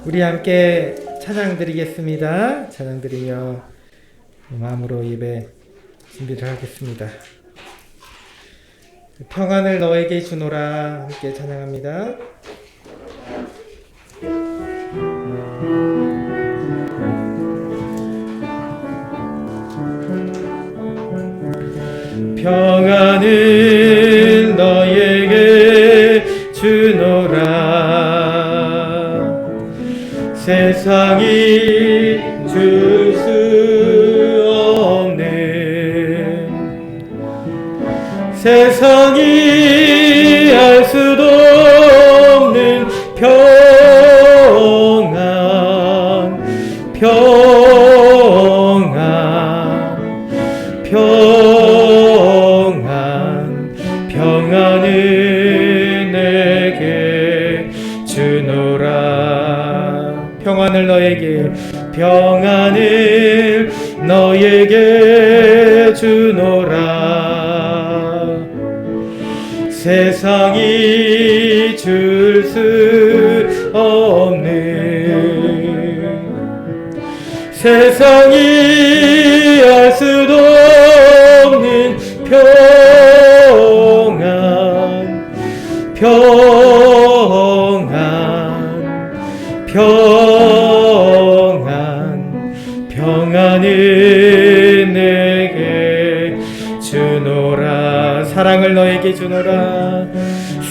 우리 함께 찬양 드리겠습니다. 찬양 드리며 마음으로 예배 준비를 하겠습니다. 평안을 너에게 주노라 함께 찬양합니다. 평안을 너에게 주노라 세상이 줄 수 없는 세상이 알 수도 없는 평안 평안을 내게 주노라 평안을 너에게 주노라 세상이 줄 수 없는 세상이 알 수도 없는 평안을 내게 주노라 사랑을 너에게 주노라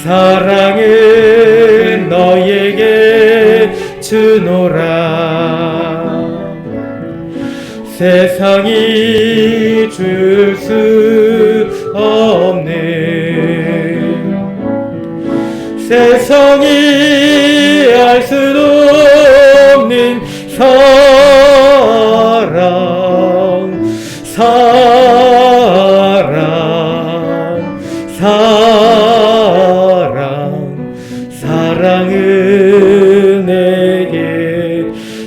사랑을 너에게 주노라 세상이 줄 수 없는 세상이 알 수도 없는 사랑을 내게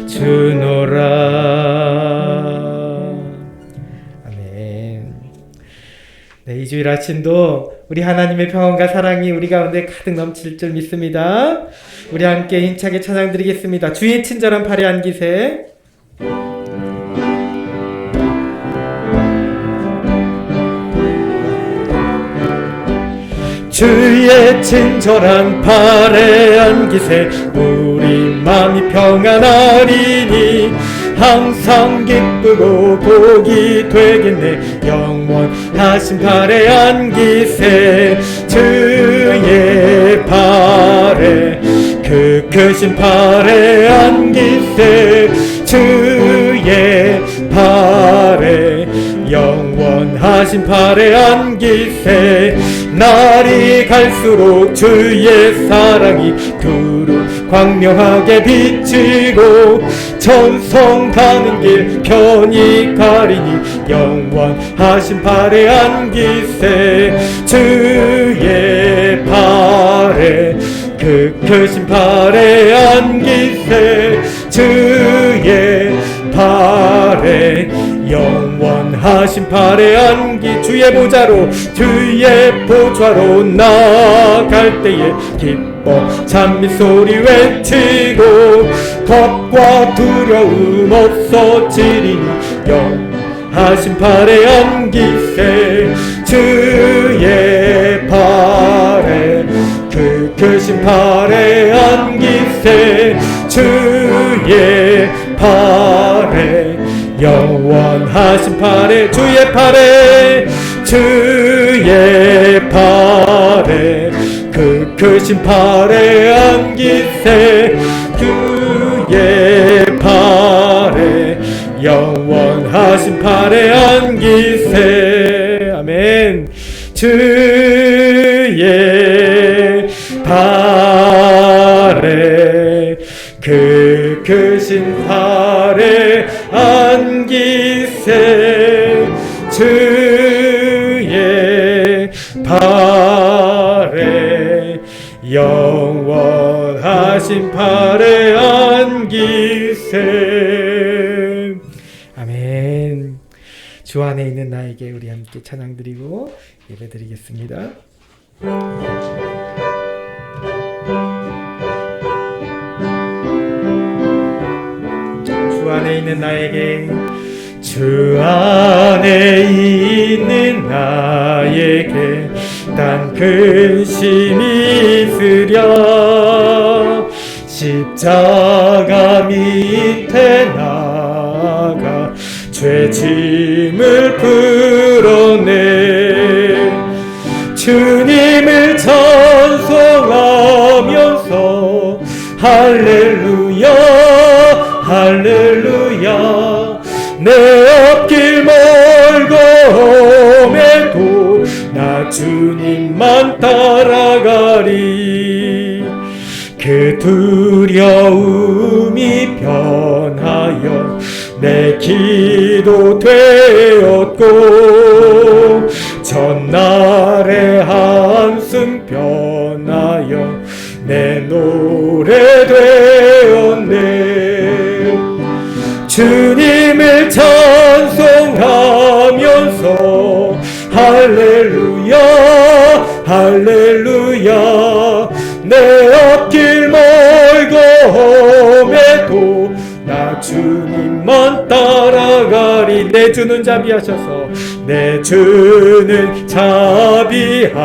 주노라 아멘. 네, 이 주일 아침도 우리 하나님의 평안과 사랑이 우리 가운데 가득 넘칠 줄 믿습니다. 우리 함께 힘차게 찬양 드리겠습니다. 주의 친절한 팔에 안기세 주의 친절한 팔에 안기세 우리 마음이 평안하리니 항상 기쁘고 복이 되겠네 영원하신 팔에 안기세 주의 팔에 그 크신 팔에 안기세 주의 팔에 영원하신 팔에 안기세 날이 갈수록 주의 사랑이 두루 광명하게 비치고 천성 가는 길 편히 가리니 영원하신 팔에 안기세 주의 팔에 그 크신 팔에 안기세 주의 팔에 영원하신 팔에 안기 주의 보좌로 나아갈 때에 기뻐 찬미 소리 외치고 겁과 두려움 없어지리니 영원하신 팔에 안기세 주의 팔에 그 크신 팔에 안기세 주의 팔에 영원하신 팔에 주의 팔에 그 크신 팔에 안기세 주의 팔에 영원하신 팔에 안기세 아멘 주의 팔에 그 크신 팔에 안기세 주의 팔에 영원하신 팔에 안기세 아멘. 주 안에 있는 나에게 우리 함께 찬양 드리고 예배 드리겠습니다. 안에 있는 나에게 주 안에 있는 나에게 단 근심이 있으랴 십자가 밑에 나가 죄짐을 풀어내 주님을 찬송하면서 할렐루야 할렐루야 내 앞길 멀고 험해도 나 주님만 따라가리 그 두려움이 변하여 내 기도 되었고 전날의 한숨 변하여 내 노래 되었네 주님을 찬송하면서 할렐루야 할렐루야 내 앞길 멀고 험해도 나 주님만 따라가리 내 주는 자비하셔서 내 주는 자비하셔서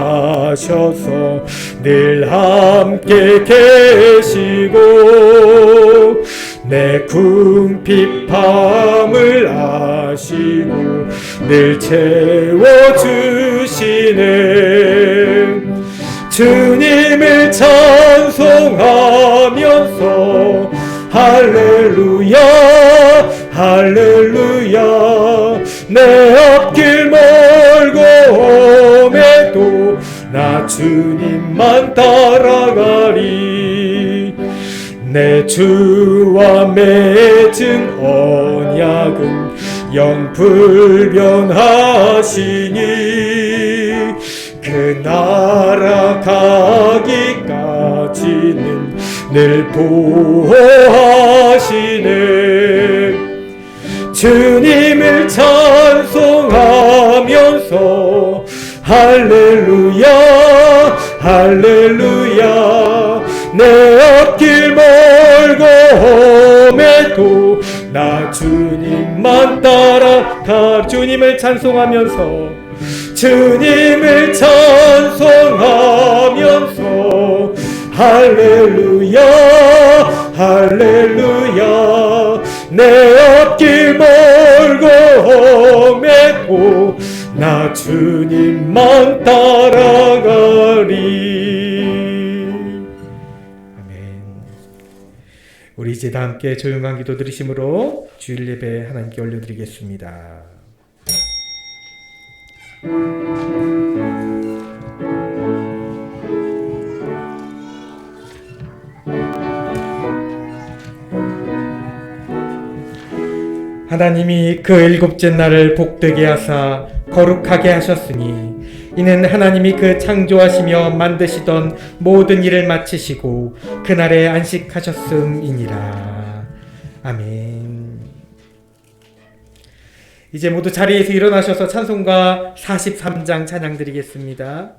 늘 함께 계시고 내 궁핍함을 아시고 늘 채워주시네 주님을 찬송하면서 할렐루야 할렐루야 내 앞길 멀고 험해도 나 주님만 따라가리 내 주와 맺은 언약은 영불변하시니 그 나라 가기까지는 늘 보호하시네 주님을 찬송하면서 할렐루야 할렐루야 내 앞길 멀고 험해도 나 주님만 따라가 주님을 찬송하면서 주님을 찬송하면서 할렐루야 할렐루야 내 앞길 멀고 험해도 나 주님만 따라가리 아멘. 우리 이제 다 함께 조용한 기도 드리심으로 주일 예배 하나님께 올려드리겠습니다. 하나님이 그 일곱째 날을 복되게 하사 거룩하게 하셨으니 이는 하나님이 그 창조하시며 만드시던 모든 일을 마치시고 그날에 안식하셨음이니라. 아멘. 이제 모두 자리에서 일어나셔서 찬송가 43장 찬양 드리겠습니다.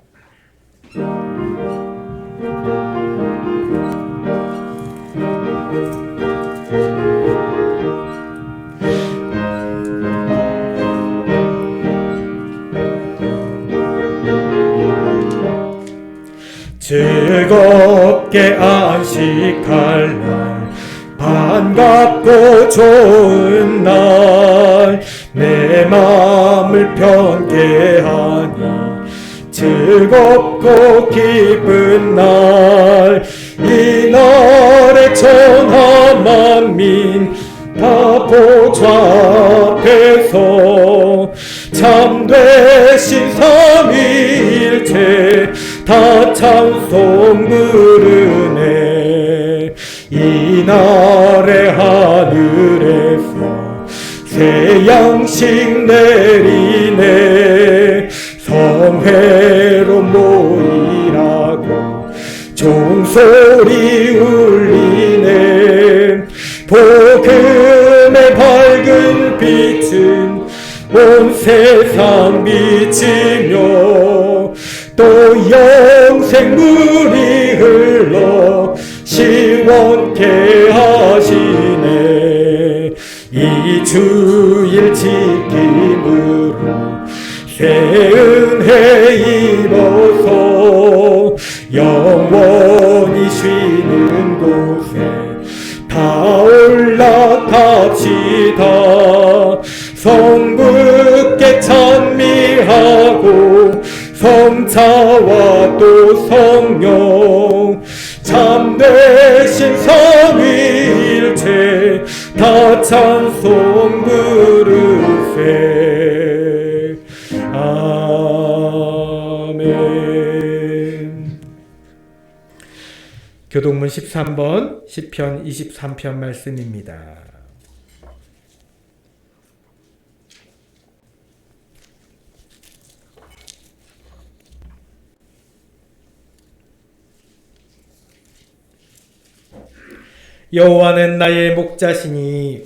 즐겁게 안식할 날 반갑고 좋은 날 내 마음을 편케 하니 즐겁고 기쁜 날 이 날에 천하 만민 다 보좌 앞에서 참되신 삼위일체 다 찬송 부르네. 이날에 하늘에서 새 양식 내리네. 성회로 모이라고 종소리 울리네. 복음의 밝은 빛은 온 세상 비치며 또 영생물이 흘러 시원케 하시네. 이 주일 지킴으로 새 은혜 입어서 영원히 쉬는 곳에 다 올라갑시다. 성부께 찬미하고 성자와 또 성령 참되신 삼위일체 다 찬송 부르세. 아멘. 교동문 13번 시편 23편 말씀입니다. 여호와는 나의 목자시니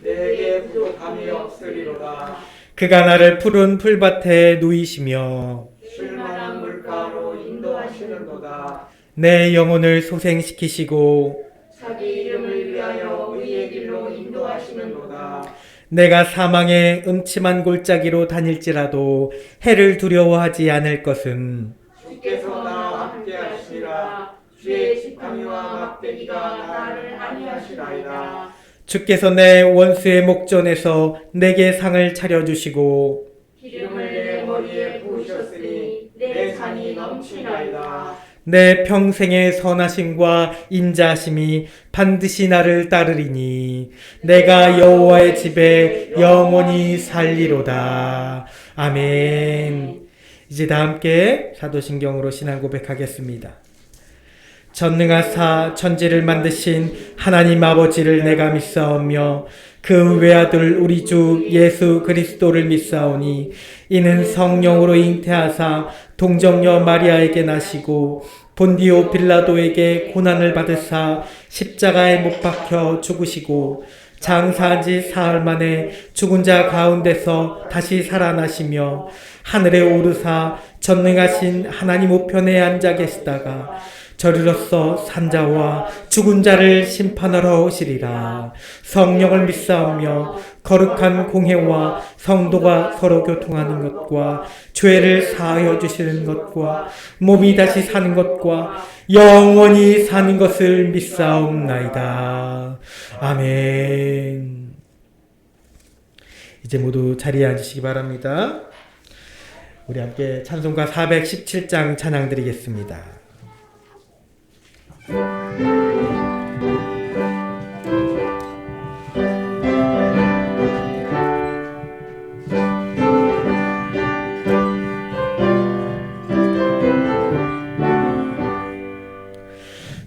내게 부족함이 없으리로다. 그가 나를 푸른 풀밭에 누이시며 쉴만한 물가로 인도하시는도다. 내 영혼을 소생시키시고 자기 이름을 위하여 의의 길로 인도하시는도다. 내가 사망의 음침한 골짜기로 다닐지라도 해를 두려워하지 않을 것은 주께서 나와 함께 하시니라. 주의 지팡이와 막대기가 나를 안위하시나이다. 주께서 내 원수의 목전에서 내게 상을 차려주시고 기름을 내 머리에 부으셨으니 내 잔이 넘치나이다. 내 평생의 선하심과 인자하심이 반드시 나를 따르리니 내가 여호와의 집에 영원히 살리로다. 아멘. 이제 다 함께 사도신경으로 신앙 고백하겠습니다. 전능하사 천지를 만드신 하나님 아버지를 내가 믿사오며 그 외아들 우리 주 예수 그리스도를 믿사오니 이는 성령으로 잉태하사 동정녀 마리아에게 나시고 본디오 빌라도에게 고난을 받으사 십자가에 못 박혀 죽으시고 장사한 지 사흘 만에 죽은 자 가운데서 다시 살아나시며 하늘에 오르사 전능하신 하나님 우편에 앉아 계시다가 저리로서 산자와 죽은 자를 심판하러 오시리라. 성령을 믿사오며 거룩한 공회와 성도가 서로 교통하는 것과 죄를 사하여 주시는 것과 몸이 다시 사는 것과 영원히 사는 것을 믿사옵나이다. 아멘. 이제 모두 자리에 앉으시기 바랍니다. 우리 함께 찬송가 417장 찬양 드리겠습니다.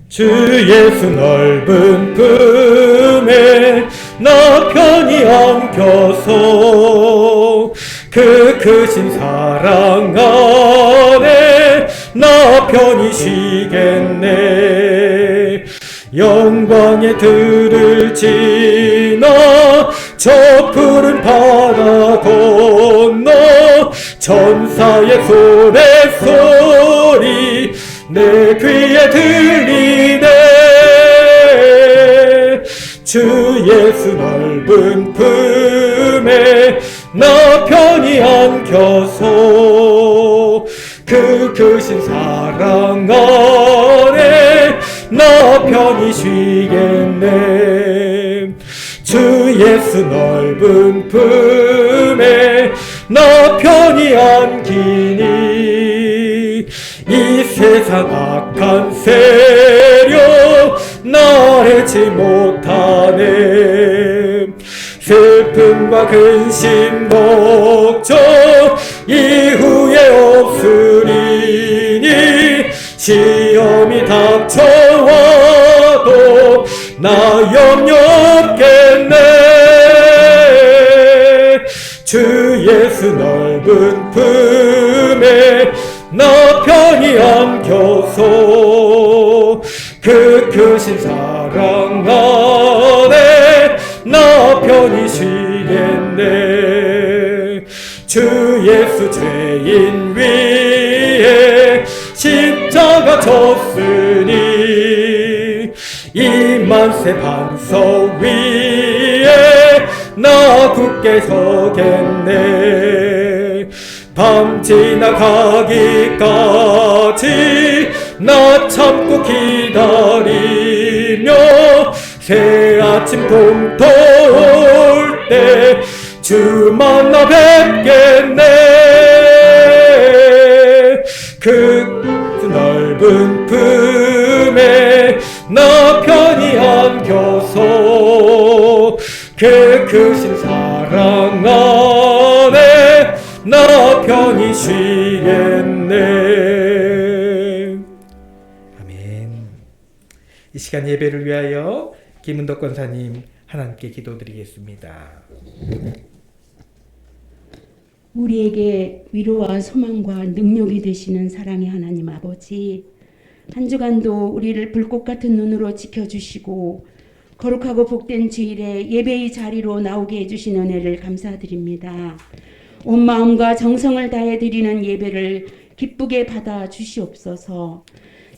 주 예수 넓은 품에 나 편히 안겨서 그 크신 사랑 안에 나 편히 쉬겠네. 영광의 들을 지나 저 푸른 바다 건너 천사의 소리 내 귀에 들리네. 주 예수 넓은 품에 나 편히 안겨서 그 크신 사랑 안에 나 편히 쉬겠네. 주 예수 넓은 품에 나 편히 안기니 이 세상 악한 세력 나 해치 못하네. 슬픔과 근심 걱정 이후에 없으리니 시험이 닥쳐와도 나 염려 없겠네. 주 예수 넓은 품에 나 편히 안겨서 그 크신 사랑 안에 나 편히 쉬겠네. 주 예수 죄인 위에 십자가 졌으니 이 만세 반석 위에 나 굳게 서겠네. 밤 지나가기까지 나 참고 기다리며 새 아침 동토 올 때 주 만나 뵙겠네. 그 넓은 품에 나 편히 안겨서 그 크신 사랑 안에 나 편히 쉬겠네. 아멘. 이 시간 예배를 위하여 김은덕 권사님 하나님께 기도드리겠습니다. 우리에게 위로와 소망과 능력이 되시는 사랑의 하나님 아버지, 한 주간도 우리를 불꽃 같은 눈으로 지켜주시고 거룩하고 복된 주일에 예배의 자리로 나오게 해주신 은혜를 감사드립니다. 온 마음과 정성을 다해 드리는 예배를 기쁘게 받아 주시옵소서.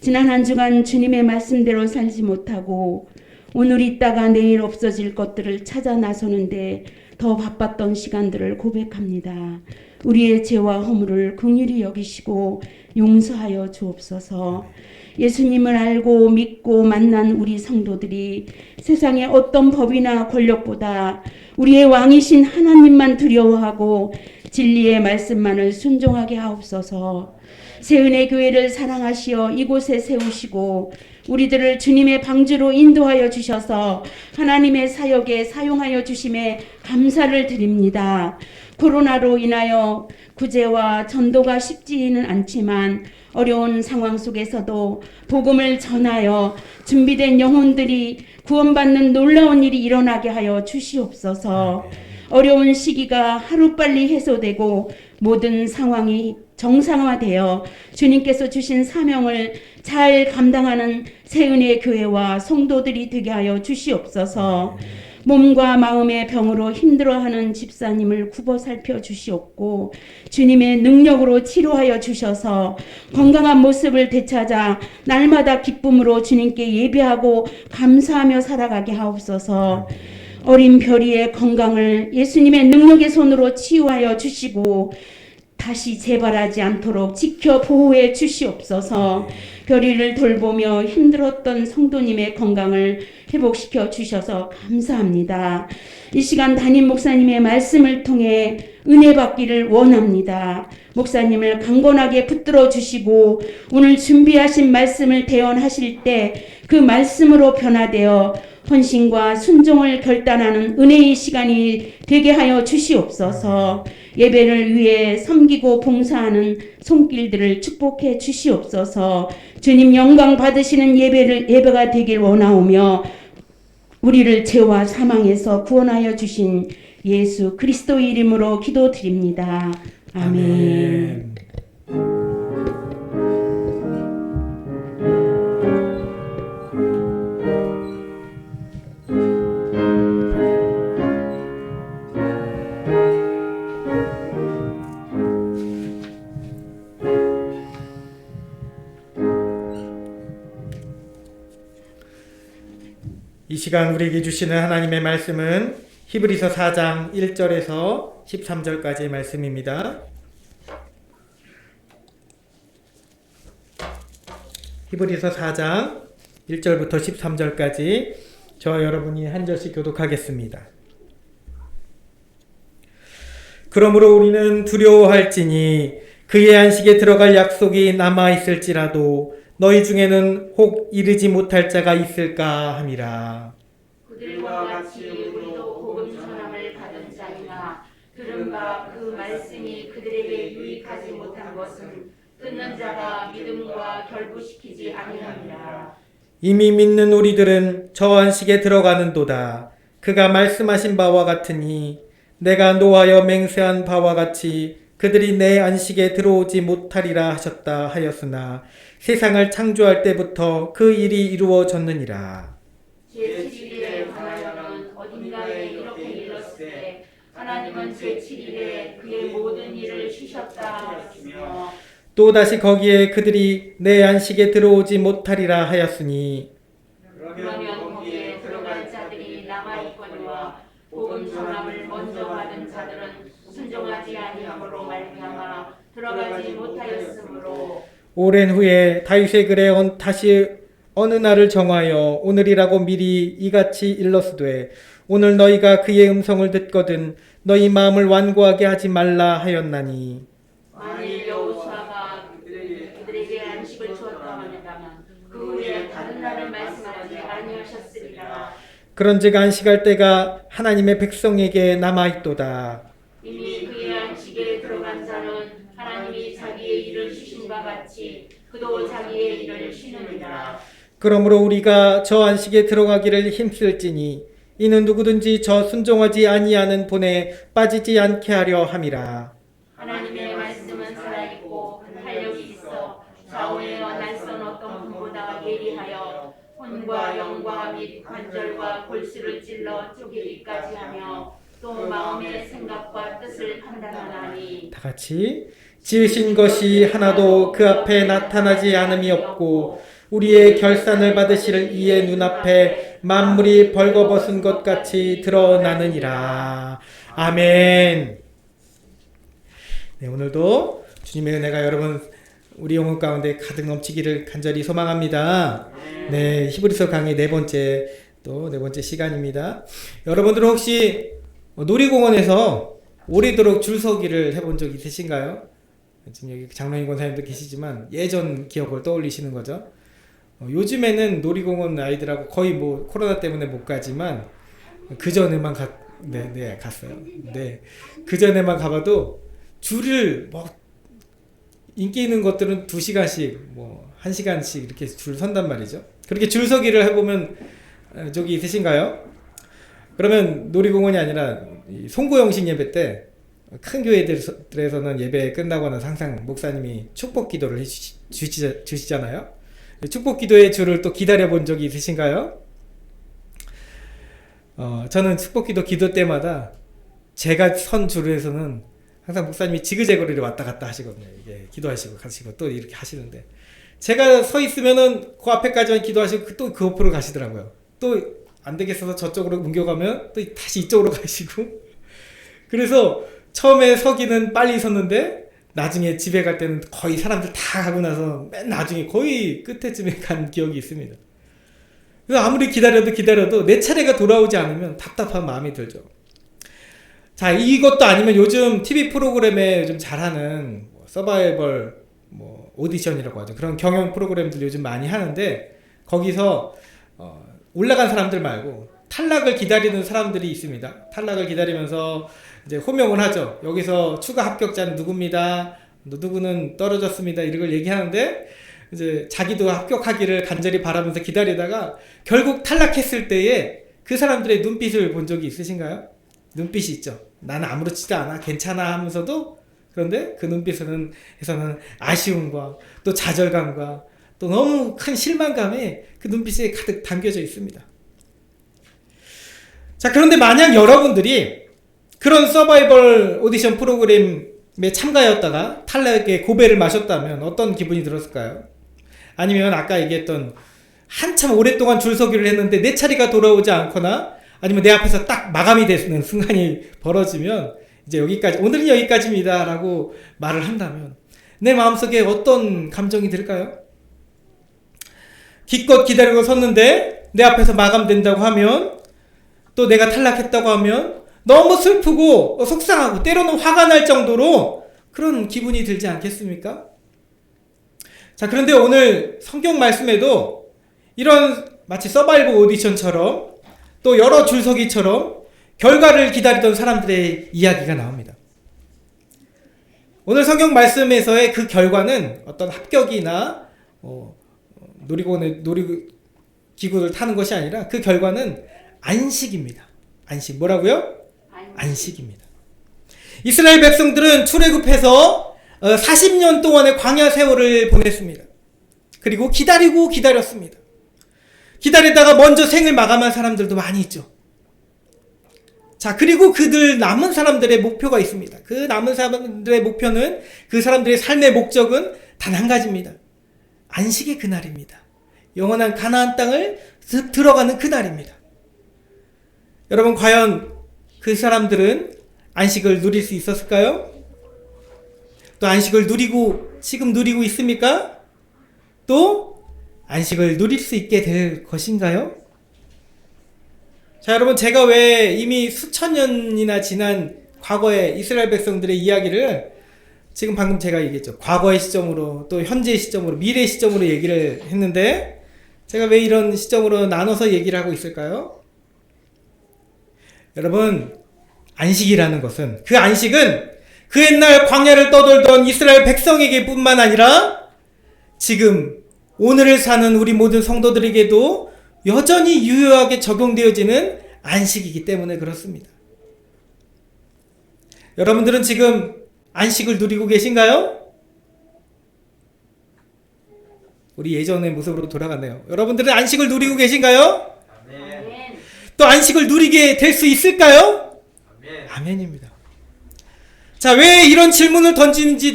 지난 한 주간 주님의 말씀대로 살지 못하고 오늘 있다가 내일 없어질 것들을 찾아 나서는데 더 바빴던 시간들을 고백합니다. 우리의 죄와 허물을 긍휼히 여기시고 용서하여 주옵소서. 예수님을 알고 믿고 만난 우리 성도들이 세상의 어떤 법이나 권력보다 우리의 왕이신 하나님만 두려워하고 진리의 말씀만을 순종하게 하옵소서. 새은혜 교회를 사랑하시어 이곳에 세우시고 우리들을 주님의 방주로 인도하여 주셔서 하나님의 사역에 사용하여 주심에 감사를 드립니다. 코로나로 인하여 구제와 전도가 쉽지는 않지만 어려운 상황 속에서도 복음을 전하여 준비된 영혼들이 구원받는 놀라운 일이 일어나게 하여 주시옵소서. 어려운 시기가 하루빨리 해소되고 모든 상황이 정상화되어 주님께서 주신 사명을 잘 감당하는 새은혜 교회와 성도들이 되게 하여 주시옵소서. 몸과 마음의 병으로 힘들어하는 집사님을 굽어 살펴 주시옵고 주님의 능력으로 치료하여 주셔서 건강한 모습을 되찾아 날마다 기쁨으로 주님께 예배하고 감사하며 살아가게 하옵소서. 어린 별이의 건강을 예수님의 능력의 손으로 치유하여 주시고 다시 재발하지 않도록 지켜 보호해 주시옵소서. 별이를 돌보며 힘들었던 성도님의 건강을 회복시켜 주셔서 감사합니다. 이 시간 담임 목사님의 말씀을 통해 은혜 받기를 원합니다. 목사님을 강건하게 붙들어 주시고 오늘 준비하신 말씀을 대언하실 때 그 말씀으로 변화되어 헌신과 순종을 결단하는 은혜의 시간이 되게 하여 주시옵소서. 예배를 위해 섬기고 봉사하는 손길들을 축복해 주시옵소서. 주님 영광 받으시는 예배가 되길 원하오며 우리를 죄와 사망에서 구원하여 주신 예수 그리스도의 이름으로 기도드립니다. 아멘. 이 시간 우리에게 주시는 하나님의 말씀은 히브리서 4장 1절에서 13절까지의 말씀입니다. 히브리서 4장 1절부터 13절까지 저와 여러분이 한 절씩 교독하겠습니다. 그러므로 우리는 두려워할지니 그의 안식에 들어갈 약속이 남아있을지라도 너희 중에는 혹 이르지 못할 자가 있을까 함이라. 그들과 같이 우리도 복음 전함을 받은 자이나 들은 바 그 말씀이 그들에게 유익하지 못한 것은 듣는 자가 믿음과 결부시키지 아니함이라. 이미 믿는 우리들은 저 안식에 들어가는도다. 그가 말씀하신 바와 같으니 내가 노하여 맹세한 바와 같이 그들이 내 안식에 들어오지 못하리라 하셨다 하였으나 세상을 창조할 때부터 그 일이 이루어졌느니라. 제7일에 관하여는 어딘가에 이렇게 일렀을 때 하나님은 제7일에 그의 모든 일을 쉬셨다 하였으며 또다시 거기에 그들이 내 안식에 들어오지 못하리라 하였으니 그러면 거기에 들어갈 자들이 남아있거니와 복음 전함을 들어가지 못하였으므로 오랜 후에 다윗의 글에 다시 어느 날을 정하여 오늘이라고 미리 이같이 일렀으되 오늘 너희가 그의 음성을 듣거든 너희 마음을 완고하게 하지 말라 하였나니 만일 여호수아가 그들에게 안식을 주었다 하면 그 후에 다른 날을 말씀하지 아니하셨으리라. 그런즉 안식할 때가 하나님의 백성에게 남아있도다. 이미 그의 안식에 들어간 자는 하나님이 자기의 일을 쉬신 바 같이 그도 자기의 일을 쉬느니라. 그러므로 우리가 저 안식에 들어가기를 힘쓸지니 이는 누구든지 저 순종하지 아니하는 본에 빠지지 않게 하려 함이라. 하나님의 말씀은 살아있고 활력이 있어 좌우에어 날선 어떤 금보다 예리하여 혼과 영과 및 관절과 골수를 찔러 쪼개기까지 하며 또 마음의 생각과 뜻을 판단하나니 다 같이 지으신 것이 하나도 그 앞에 나타나지 않음이 없고 우리의 결산을 받으실 이의 눈앞에 만물이 벌거벗은 것 같이 드러나느니라. 아멘. 네, 오늘도 주님의 은혜가 여러분 우리 영혼 가운데 가득 넘치기를 간절히 소망합니다. 네, 히브리서 강의 네 번째 시간입니다. 여러분들은 혹시 놀이공원에서 오래도록 줄서기를 해본 적 있으신가요? 지금 여기 장로님 권사님도 계시지만 예전 기억을 떠올리시는 거죠. 요즘에는 놀이공원 아이들하고 거의 뭐 코로나 때문에 못 가지만 그 전에만 갔어요. 네, 그 전에만 가봐도 줄을 뭐 인기 있는 것들은 2시간씩 뭐 1시간씩 이렇게 줄 선단 말이죠. 그렇게 줄서기를 해보면 저기 있으신가요? 그러면 놀이공원이 아니라 송구영신 예배 때 큰 교회들에서는 예배 끝나고 나서 항상 목사님이 축복 기도를 주시잖아요. 축복 기도의 줄을 또 기다려 본 적이 있으신가요? 저는 축복 기도 때마다 제가 선 줄에서는 항상 목사님이 지그재그로 왔다 갔다 하시거든요. 이게 기도하시고 가시고 또 이렇게 하시는데 제가 서 있으면은 그 앞에까지만 기도하시고 또 그 옆으로 가시더라고요. 또 안 되겠어서 저쪽으로 옮겨가면 또 다시 이쪽으로 가시고 그래서 처음에 서기는 빨리 섰는데 나중에 집에 갈 때는 거의 사람들 다 가고 나서 맨 나중에 거의 끝에쯤에 간 기억이 있습니다. 그래서 아무리 기다려도 내 차례가 돌아오지 않으면 답답한 마음이 들죠. 자, 이것도 아니면 요즘 TV 프로그램에 요즘 잘하는 서바이벌 오디션이라고 하죠. 그런 경연 프로그램들 요즘 많이 하는데 거기서 올라간 사람들 말고 탈락을 기다리는 사람들이 있습니다. 탈락을 기다리면서 이제 호명을 하죠. 여기서 추가 합격자는 누구입니다. 누구는 떨어졌습니다. 이런 걸 얘기하는데 이제 자기도 합격하기를 간절히 바라면서 기다리다가 결국 탈락했을 때에 그 사람들의 눈빛을 본 적이 있으신가요? 눈빛이 있죠. 나는 아무렇지도 않아, 괜찮아 하면서도 그런데 그 눈빛에서는 아쉬움과 또 좌절감과 또 너무 큰 실망감이 그 눈빛에 가득 담겨져 있습니다. 자, 그런데 만약 여러분들이 그런 서바이벌 오디션 프로그램에 참가하였다가 탈락의 고배를 마셨다면 어떤 기분이 들었을까요? 아니면 아까 얘기했던 한참 오랫동안 줄서기를 했는데 내 차례가 돌아오지 않거나 아니면 내 앞에서 딱 마감이 되는 순간이 벌어지면 이제 여기까지, 오늘은 여기까지입니다 라고 말을 한다면 내 마음속에 어떤 감정이 들까요? 기껏 기다리고 섰는데 내 앞에서 마감된다고 하면 또 내가 탈락했다고 하면 너무 슬프고 속상하고 때로는 화가 날 정도로 그런 기분이 들지 않겠습니까? 자, 그런데 오늘 성경 말씀에도 이런 마치 서바이벌 오디션처럼 또 여러 줄서기처럼 결과를 기다리던 사람들의 이야기가 나옵니다. 오늘 성경 말씀에서의 그 결과는 어떤 합격이나 놀이기구를 타는 것이 아니라 그 결과는 안식입니다. 안식. 뭐라고요? 안식입니다. 이스라엘 백성들은 출애굽해서 40년 동안의 광야 세월을 보냈습니다. 그리고 기다렸습니다. 기다리다가 먼저 생을 마감한 사람들도 많이 있죠. 자, 그리고 그들 남은 사람들의 목표가 있습니다. 그 남은 사람들의 목표는, 그 사람들의 삶의 목적은 단 한 가지입니다. 안식의 그날입니다. 영원한 가나안 땅을 들어가는 그날입니다. 여러분, 과연 그 사람들은 안식을 누릴 수 있었을까요? 또 안식을 지금 누리고 있습니까? 또 안식을 누릴 수 있게 될 것인가요? 자, 여러분, 제가 왜 이미 수천 년이나 지난 과거의 이스라엘 백성들의 이야기를 지금 방금 제가 얘기했죠. 과거의 시점으로 또 현재의 시점으로 미래의 시점으로 얘기를 했는데 제가 왜 이런 시점으로 나눠서 얘기를 하고 있을까요? 여러분, 안식이라는 것은, 그 안식은 그 옛날 광야를 떠돌던 이스라엘 백성에게 뿐만 아니라 지금 오늘을 사는 우리 모든 성도들에게도 여전히 유효하게 적용되어지는 안식이기 때문에 그렇습니다. 여러분들은 지금 안식을 누리고 계신가요? 우리 예전의 모습으로 돌아갔네요. 여러분들은 안식을 누리고 계신가요? 아멘. 또 안식을 누리게 될 수 있을까요? 아멘입니다. 자, 왜 이런 질문을 던지는지에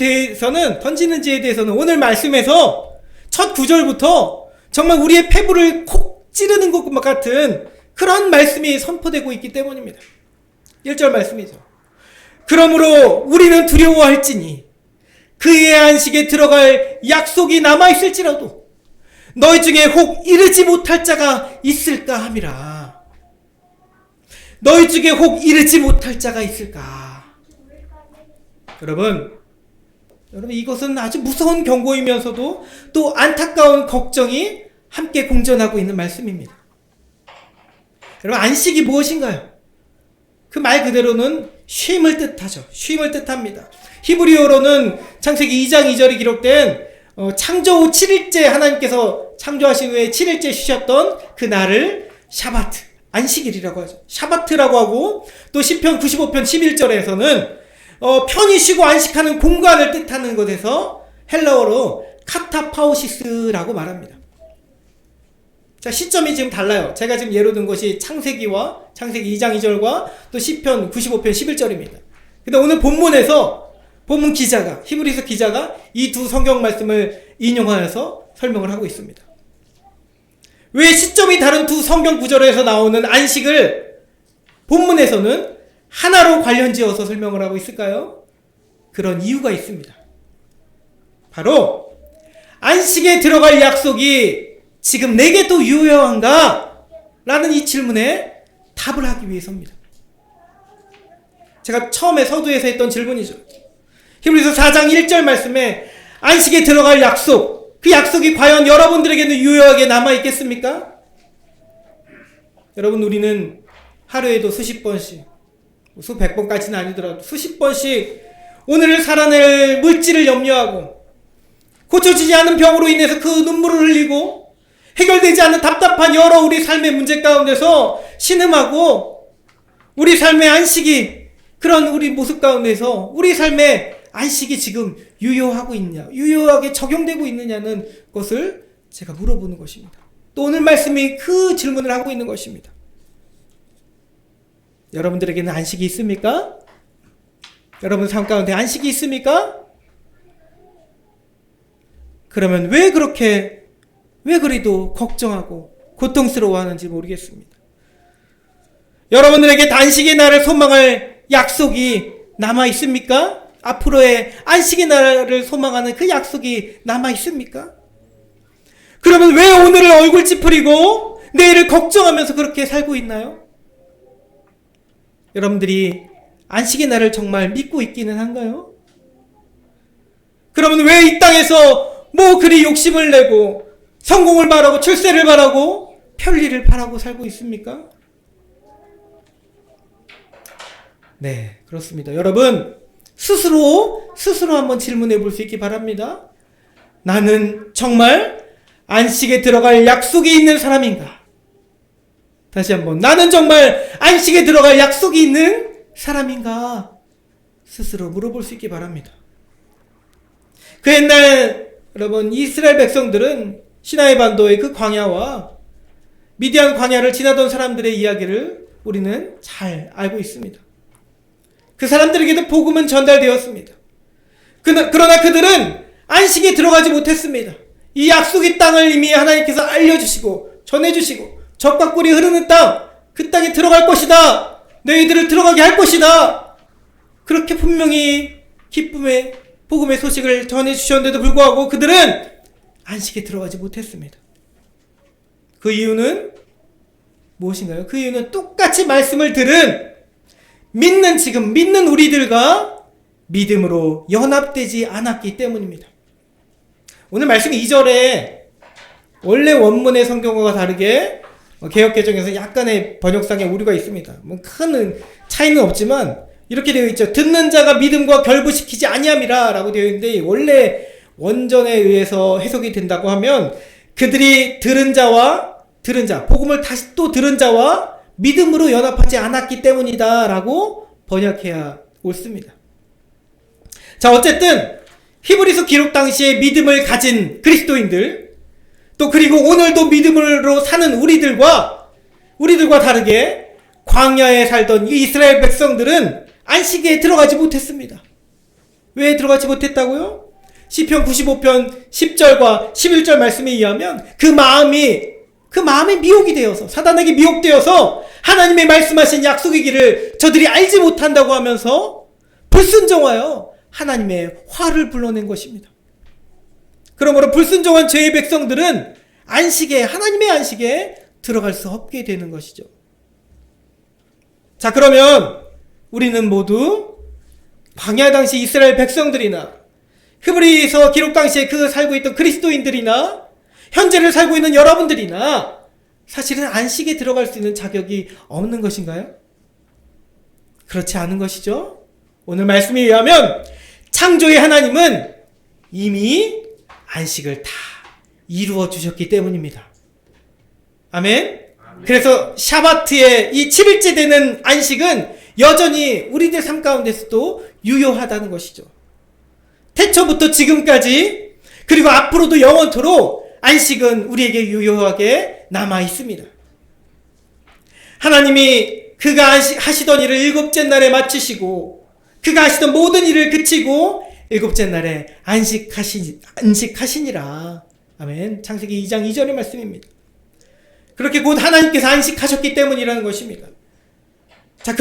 대해서는 오늘 말씀에서 첫 구절부터 정말 우리의 폐부를 콕 찌르는 것 같은 그런 말씀이 선포되고 있기 때문입니다. 1절 말씀이죠. 그러므로 우리는 두려워할지니 그의 안식에 들어갈 약속이 남아있을지라도 너희 중에 혹 이르지 못할 자가 있을까 함이라. 너희 중에 혹 이르지 못할 자가 있을까? 여러분, 이것은 아주 무서운 경고이면서도 또 안타까운 걱정이 함께 공존하고 있는 말씀입니다. 여러분, 안식이 무엇인가요? 그 말 그대로는 쉼을 뜻하죠. 쉼을 뜻합니다. 히브리어로는 창세기 2장 2절이 기록된 창조 후 7일째 하나님께서 창조하신 후에 7일째 쉬셨던 그 날을 샤바트, 안식일이라고 하죠. 샤바트라고 하고, 또 시편 95편 11절에서는 편히 쉬고 안식하는 공간을 뜻하는 것에서 헬라어로 카타파오시스라고 말합니다. 자, 시점이 지금 달라요. 제가 지금 예로 든 것이 창세기 2장 2절과 또 시편 95편 11절입니다. 근데 오늘 본문에서 히브리서 기자가 이 두 성경 말씀을 인용하여서 설명을 하고 있습니다. 왜 시점이 다른 두 성경 구절에서 나오는 안식을 본문에서는 하나로 관련지어서 설명을 하고 있을까요? 그런 이유가 있습니다. 바로 안식에 들어갈 약속이 지금 내게 또 유효한가? 라는 이 질문에 답을 하기 위해서입니다. 제가 처음에 서두에서 했던 질문이죠. 히브리서 4장 1절 말씀에 안식에 들어갈 약속, 그 약속이 과연 여러분들에게는 유효하게 남아있겠습니까? 여러분, 우리는 하루에도 수십 번씩, 수백 번까지는 아니더라도 수십 번씩 오늘을 살아낼 물질을 염려하고 고쳐지지 않은 병으로 인해서 그 눈물을 흘리고 해결되지 않는 답답한 여러 우리 삶의 문제 가운데서 신음하고 우리 삶의 안식이 그런 우리 모습 가운데서 우리 삶의 안식이 지금 유효하고 있냐, 유효하게 적용되고 있느냐는 것을 제가 물어보는 것입니다. 또 오늘 말씀이 그 질문을 하고 있는 것입니다. 여러분들에게는 안식이 있습니까? 여러분 삶 가운데 안식이 있습니까? 그러면 왜 그리도 걱정하고 고통스러워하는지 모르겠습니다. 여러분들에게 안식의 날을 소망할 약속이 남아 있습니까? 앞으로의 안식의 날을 소망하는 그 약속이 남아 있습니까? 그러면 왜 오늘을 얼굴 찌푸리고 내일을 걱정하면서 그렇게 살고 있나요? 여러분들이 안식의 날을 정말 믿고 있기는 한가요? 그러면 왜 이 땅에서 그리 욕심을 내고 성공을 바라고 출세를 바라고 편리를 바라고 살고 있습니까? 네, 그렇습니다. 여러분, 스스로 한번 질문해 볼 수 있기 바랍니다. 나는 정말 안식에 들어갈 약속이 있는 사람인가? 다시 한번, 나는 정말 안식에 들어갈 약속이 있는 사람인가? 스스로 물어볼 수 있기 바랍니다. 그 옛날 여러분, 이스라엘 백성들은 시나이 반도의 그 광야와 미디안 광야를 지나던 사람들의 이야기를 우리는 잘 알고 있습니다. 그 사람들에게도 복음은 전달되었습니다. 그러나 그들은 안식에 들어가지 못했습니다. 이 약속의 땅을 이미 하나님께서 알려주시고 전해주시고 젖과 꿀이 흐르는 땅, 그 땅에 들어갈 것이다. 너희들을 들어가게 할 것이다. 그렇게 분명히 기쁨의 복음의 소식을 전해주셨는데도 불구하고 그들은 안식에 들어가지 못했습니다. 그 이유는 무엇인가요? 그 이유는 똑같이 말씀을 들은 지금 믿는 우리들과 믿음으로 연합되지 않았기 때문입니다. 오늘 말씀 2절에 원래 원문의 성경과 다르게 개역개정에서 약간의 번역상의 오류가 있습니다. 뭐 큰 차이는 없지만 이렇게 되어 있죠. 듣는 자가 믿음과 결부시키지 아니함이라 라고 되어 있는데, 원래 원전에 의해서 해석이 된다고 하면 그들이 들은 자, 복음을 다시 또 들은 자와 믿음으로 연합하지 않았기 때문이다 라고 번역해야 옳습니다. 자, 어쨌든 히브리서 기록 당시에 믿음을 가진 그리스도인들, 또 그리고 오늘도 믿음으로 사는 우리들과 다르게 광야에 살던 이 이스라엘 백성들은 안식에 들어가지 못했습니다. 왜 들어가지 못했다고요? 시편 95편 10절과 11절 말씀에 의하면 그 마음이 미혹이 되어서, 사단에게 미혹되어서 하나님의 말씀하신 약속의 길을 저들이 알지 못한다고 하면서 불순종하여 하나님의 화를 불러낸 것입니다. 그러므로 불순종한 죄의 백성들은 하나님의 안식에 들어갈 수 없게 되는 것이죠. 자, 그러면 우리는 모두 광야 당시 이스라엘 백성들이나 히브리서 기록 당시에 살고 있던 그리스도인들이나 현재를 살고 있는 여러분들이나 사실은 안식에 들어갈 수 있는 자격이 없는 것인가요? 그렇지 않은 것이죠. 오늘 말씀에 의하면 창조의 하나님은 이미 안식을 다 이루어 주셨기 때문입니다. 아멘. 그래서 샤바트의 이 7일째 되는 안식은 여전히 우리들 삶 가운데서도 유효하다는 것이죠. 태초부터 지금까지, 그리고 앞으로도 영원토록 안식은 우리에게 유효하게 남아 있습니다. 하나님이 그가 하시던 일을 일곱째 날에 마치시고 그가 하시던 모든 일을 그치고 일곱째 날에 안식하시니라. 아멘. 창세기 2장 2절의 말씀입니다. 그렇게 곧 하나님께서 안식하셨기 때문이라는 것입니다. 자,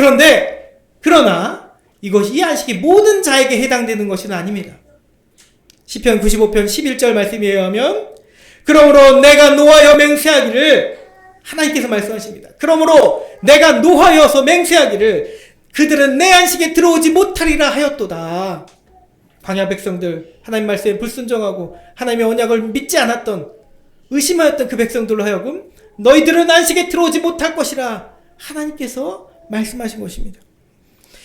그러나 이 안식이 모든 자에게 해당되는 것은 아닙니다. 시편 95편 11절 말씀에 의하면 그러므로 내가 노하여 맹세하기를, 하나님께서 말씀하십니다. 그러므로 내가 노하여서 맹세하기를 그들은 내 안식에 들어오지 못하리라 하였도다. 광야 백성들, 하나님 말씀에 불순종하고 하나님의 언약을 믿지 않았던, 의심하였던 그 백성들로 하여금 너희들은 안식에 들어오지 못할 것이라 하나님께서 말씀하신 것입니다.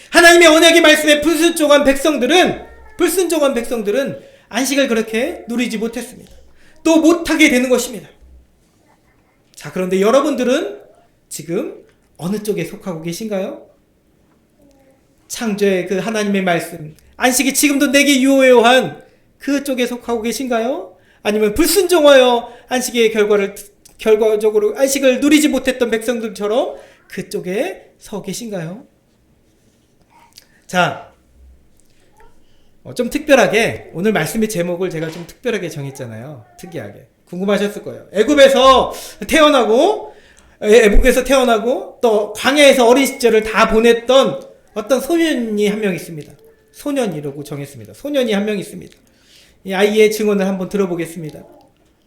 하나님의 언약의 말씀에 불순종한 백성들은 안식을 그렇게 누리지 못했습니다. 또 못하게 되는 것입니다. 자, 그런데 여러분들은 지금 어느 쪽에 속하고 계신가요? 창조의 그 하나님의 말씀, 안식이 지금도 내게 유효한 그 쪽에 속하고 계신가요? 아니면 불순종하여 안식의 결과적으로 안식을 누리지 못했던 백성들처럼 그쪽에 서 계신가요? 자, 좀 특별하게 오늘 말씀의 제목을 제가 좀 특별하게 정했잖아요. 특이하게. 궁금하셨을 거예요. 애국에서 태어나고 또 광야에서 어린 시절을 다 보냈던 어떤 소년이 한 명 있습니다. 소년이라고 정했습니다. 소년이 한 명 있습니다. 이 아이의 증언을 한번 들어보겠습니다.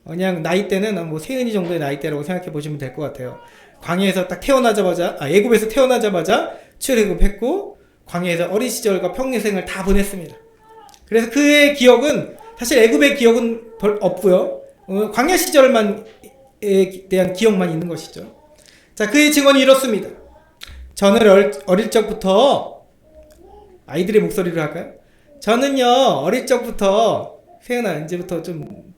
그냥 나이대는 세은이 정도의 나이대라고 생각해 보시면 될 것 같아요. 광야에서 딱 애굽에서 태어나자마자 출애굽했고 광야에서 어린 시절과 평생을 다 보냈습니다. 그래서 그의 기억은, 사실 애굽의 기억은 별 없고요. 광야 시절에 대한 기억만 있는 것이죠. 자, 그의 증언이 이렇습니다. 저는 어릴 적부터, 아이들의 목소리로 할까요? 저는요, 어릴 적부터, 세연아, 이제부터 좀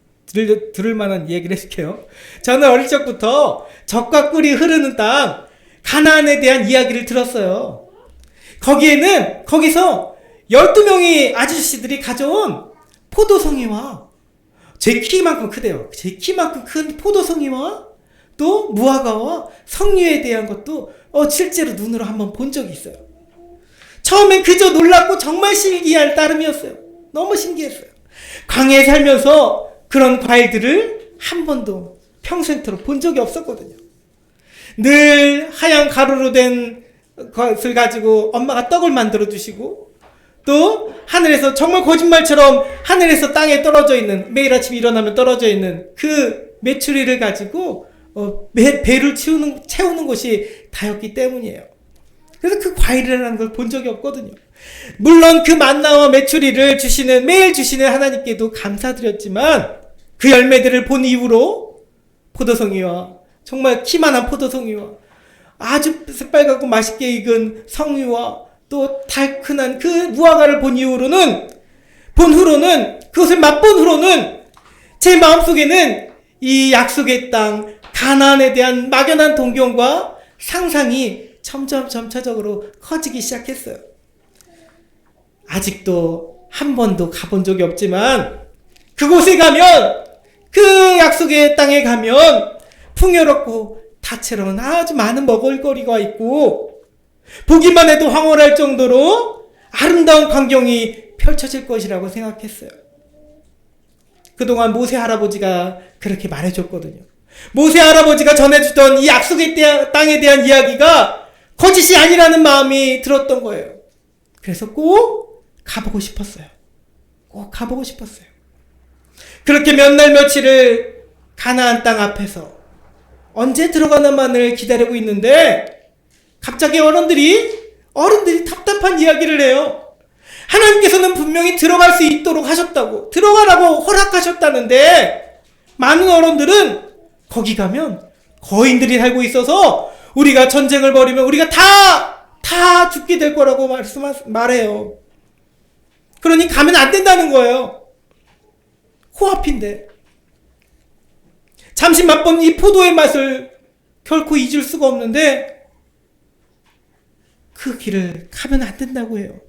들을 만한 얘기를 해줄게요. 저는 어릴 적부터 젖과 꿀이 흐르는 땅, 가나안에 대한 이야기를 들었어요. 거기서 12명의 아저씨들이 가져온 포도송이와, 제 키만큼 크대요. 제 키만큼 큰 포도송이와 또 무화과와 석류에 대한 것도 실제로 눈으로 한번 본 적이 있어요. 처음엔 그저 놀랍고 정말 신기할 따름이었어요. 너무 신기했어요. 광야에 살면서 그런 과일들을 한 번도 평생토록 본 적이 없었거든요. 늘 하얀 가루로 된 것을 가지고 엄마가 떡을 만들어 주시고, 또 하늘에서 정말 거짓말처럼 하늘에서 땅에 떨어져 있는, 매일 아침 일어나면 떨어져 있는 그 메추리를 가지고 배를 채우는 것이 다였기 때문이에요. 그래서 그 과일이라는 걸 본 적이 없거든요. 물론 그 만나와 메추리를 매일 주시는 하나님께도 감사드렸지만 그 열매들을 본 이후로 포도송이와 정말 키만한 포도송이와 아주 새빨갛고 맛있게 익은 성유와 또 달큰한 그 무화과를 본 후로는 그것을 맛본 후로는 제 마음속에는 이 약속의 땅 가나안에 대한 막연한 동경과 상상이 점차적으로 커지기 시작했어요. 아직도 한 번도 가본 적이 없지만 그곳에 가면, 그 약속의 땅에 가면 풍요롭고 다채로운 아주 많은 먹을거리가 있고 보기만 해도 황홀할 정도로 아름다운 광경이 펼쳐질 것이라고 생각했어요. 그동안 모세 할아버지가 그렇게 말해줬거든요. 모세 할아버지가 전해주던 이 약속의 땅에 대한 이야기가 거짓이 아니라는 마음이 들었던 거예요. 그래서 꼭 가보고 싶었어요. 그렇게 몇 날 며칠을 가나안 땅 앞에서 언제 들어가나만을 기다리고 있는데 갑자기 어른들이 답답한 이야기를 해요. 하나님께서는 분명히 들어갈 수 있도록 하셨다고, 들어가라고 허락하셨다는데 많은 어른들은 거기 가면 거인들이 살고 있어서 우리가 전쟁을 벌이면 우리가 다 죽게 될 거라고 말해요. 그러니 가면 안 된다는 거예요. 코앞인데. 잠시 맛본 이 포도의 맛을 결코 잊을 수가 없는데 그 길을 가면 안 된다고 해요.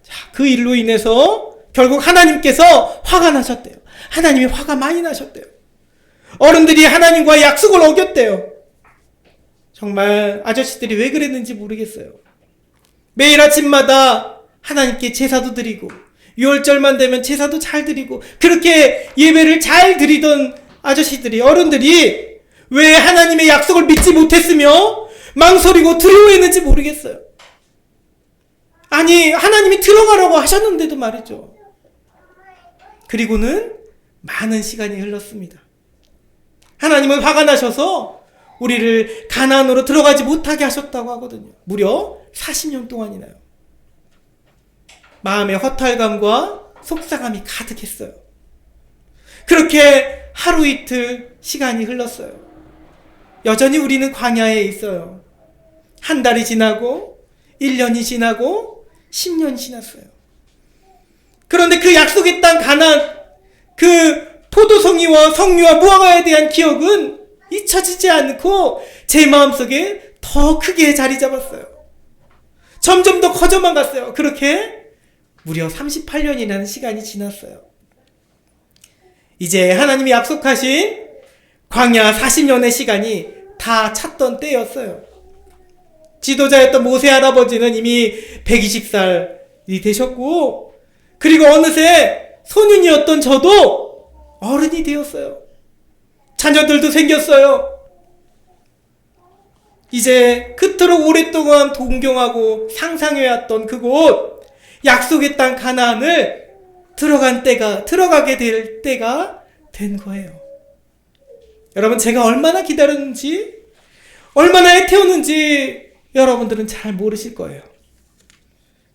자, 그 일로 인해서 결국 하나님께서 화가 나셨대요. 하나님이 화가 많이 나셨대요. 어른들이 하나님과 약속을 어겼대요. 정말 아저씨들이 왜 그랬는지 모르겠어요. 매일 아침마다 하나님께 제사도 드리고 6월절만 되면 제사도 잘 드리고 그렇게 예배를 잘 드리던 아저씨들이, 어른들이 왜 하나님의 약속을 믿지 못했으며 망설이고 두려워했는지 모르겠어요. 아니, 하나님이 들어가라고 하셨는데도 말이죠. 그리고는 많은 시간이 흘렀습니다. 하나님은 화가 나셔서 우리를 가나안으로 들어가지 못하게 하셨다고 하거든요. 무려 40년 동안이나요. 마음의 허탈감과 속상함이 가득했어요. 그렇게 하루 이틀 시간이 흘렀어요. 여전히 우리는 광야에 있어요. 한 달이 지나고 1년이 지나고 10년이 지났어요. 그런데 그 약속의 땅 가나안, 그 포도송이와 성류와 무화과에 대한 기억은 잊혀지지 않고 제 마음속에 더 크게 자리 잡았어요. 점점 더 커져만 갔어요. 그렇게 무려 38년이라는 시간이 지났어요. 이제 하나님이 약속하신 광야 40년의 시간이 다 찼던 때였어요. 지도자였던 모세 할아버지는 이미 120살이 되셨고, 그리고 어느새 소년이었던 저도 어른이 되었어요. 자녀들도 생겼어요. 이제 그토록 오랫동안 동경하고 상상해왔던 그곳, 약속의 땅 가나안을 들어가게 될 때가 된 거예요. 여러분, 제가 얼마나 기다렸는지, 얼마나 애태웠는지 여러분들은 잘 모르실 거예요.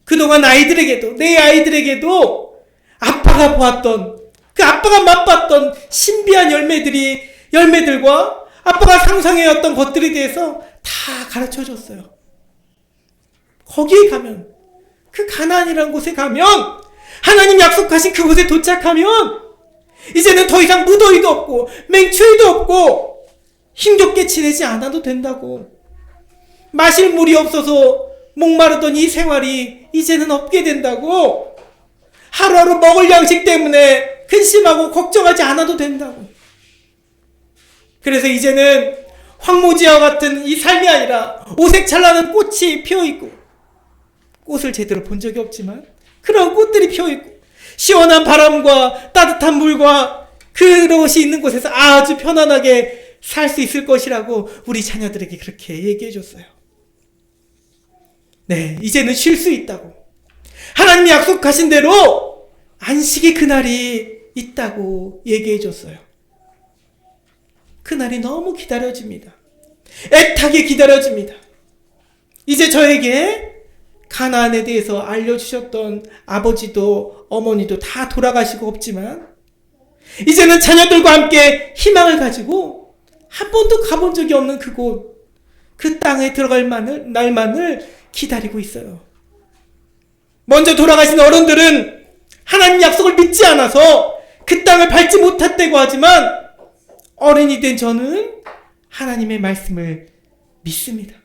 그동안 내 아이들에게도 아빠가 보았던, 그 아빠가 맛봤던 신비한 열매들과 아빠가 상상해왔던 것들에 대해서 다 가르쳐 줬어요. 거기에 가면, 그 가나안이라는 곳에 가면, 하나님 약속하신 그곳에 도착하면 이제는 더 이상 무더위도 없고 맹추위도 없고 힘겹게 지내지 않아도 된다고. 마실 물이 없어서 목마르던 이 생활이 이제는 없게 된다고. 하루하루 먹을 양식 때문에 근심하고 걱정하지 않아도 된다고. 그래서 이제는 황무지와 같은 이 삶이 아니라 오색찬란한 꽃이 피어있고, 꽃을 제대로 본 적이 없지만 그런 꽃들이 피어있고 시원한 바람과 따뜻한 물과 그것이 있는 곳에서 아주 편안하게 살 수 있을 것이라고 우리 자녀들에게 그렇게 얘기해 줬어요. 네, 이제는 쉴 수 있다고. 하나님이 약속하신 대로 안식의 그날이 있다고 얘기해 줬어요. 그날이 너무 기다려집니다. 애타게 기다려집니다. 이제 저에게 가나안에 대해서 알려주셨던 아버지도 어머니도 다 돌아가시고 없지만 이제는 자녀들과 함께 희망을 가지고 한 번도 가본 적이 없는 그곳, 그 땅에 들어갈 날만을 기다리고 있어요. 먼저 돌아가신 어른들은 하나님 약속을 믿지 않아서 그 땅을 밟지 못했다고 하지만 어른이 된 저는 하나님의 말씀을 믿습니다.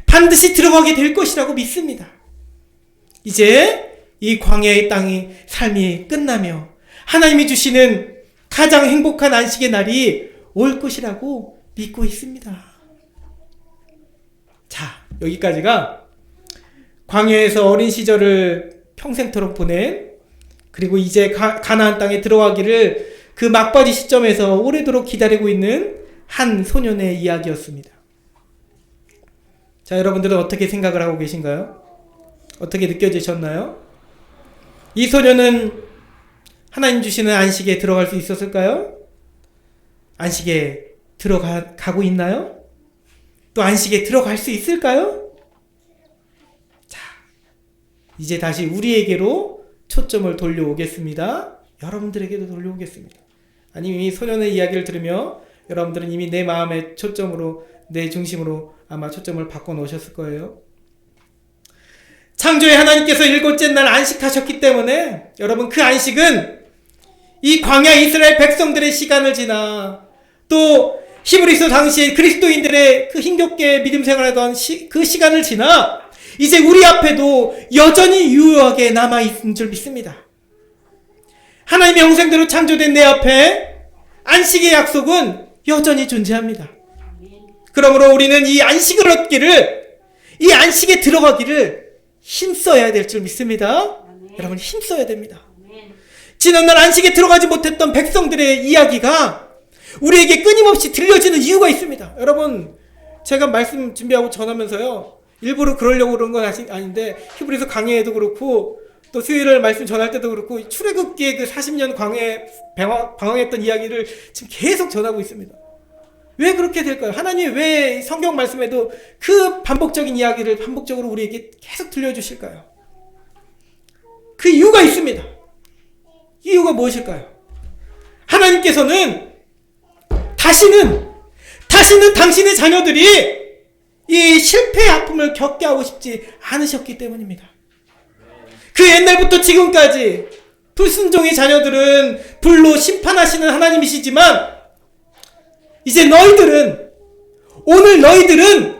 반드시 들어가게 될 것이라고 믿습니다. 이제 이 광야의 땅이 삶이 끝나며 하나님이 주시는 가장 행복한 안식의 날이 올 것이라고 믿고 있습니다. 자, 여기까지가 광야에서 어린 시절을 평생토록 보낸, 그리고 이제 가나안 땅에 들어가기를 그 막바지 시점에서 오래도록 기다리고 있는 한 소년의 이야기였습니다. 자, 여러분들은 어떻게 생각을 하고 계신가요? 어떻게 느껴지셨나요? 이 소년은 하나님 주시는 안식에 들어갈 수 있었을까요? 안식에 들어가고 있나요? 또 안식에 들어갈 수 있을까요? 자, 이제 다시 우리에게로 초점을 돌려오겠습니다. 여러분들에게도 돌려오겠습니다. 아니면 이 소년의 이야기를 들으며 여러분들은 이미 내 마음의 초점으로, 내 중심으로 아마 초점을 바꿔놓으셨을 거예요. 창조의 하나님께서 7째 날 안식하셨기 때문에 여러분, 그 안식은 이 광야 이스라엘 백성들의 시간을 지나 또 히브리서 당시에 그리스도인들의 그 힘겹게 믿음 생활하던 그 시간을 지나 이제 우리 앞에도 여전히 유효하게 남아있는 줄 믿습니다. 하나님의 형상대로 창조된 내 앞에 안식의 약속은 여전히 존재합니다. 그러므로 우리는 이 안식을 얻기를, 이 안식에 들어가기를 힘써야 될 줄 믿습니다. 여러분, 힘써야 됩니다. 지난날 안식에 들어가지 못했던 백성들의 이야기가 우리에게 끊임없이 들려지는 이유가 있습니다. 여러분, 제가 말씀 준비하고 전하면서요, 일부러 그러려고 그런 건 아닌데 히브리서 강해에도 그렇고 또 수요일날 말씀 전할 때도 그렇고 출애굽기의 그 40년 광야에 방황했던 이야기를 지금 계속 전하고 있습니다. 왜 그렇게 될까요? 하나님이 왜 성경 말씀에도 그 반복적인 이야기를 반복적으로 우리에게 계속 들려주실까요? 그 이유가 있습니다. 이유가 무엇일까요? 하나님께서는 다시는 당신의 자녀들이 이 실패의 아픔을 겪게 하고 싶지 않으셨기 때문입니다. 그 옛날부터 지금까지 불순종의 자녀들은 불로 심판하시는 하나님이시지만 이제 오늘 너희들은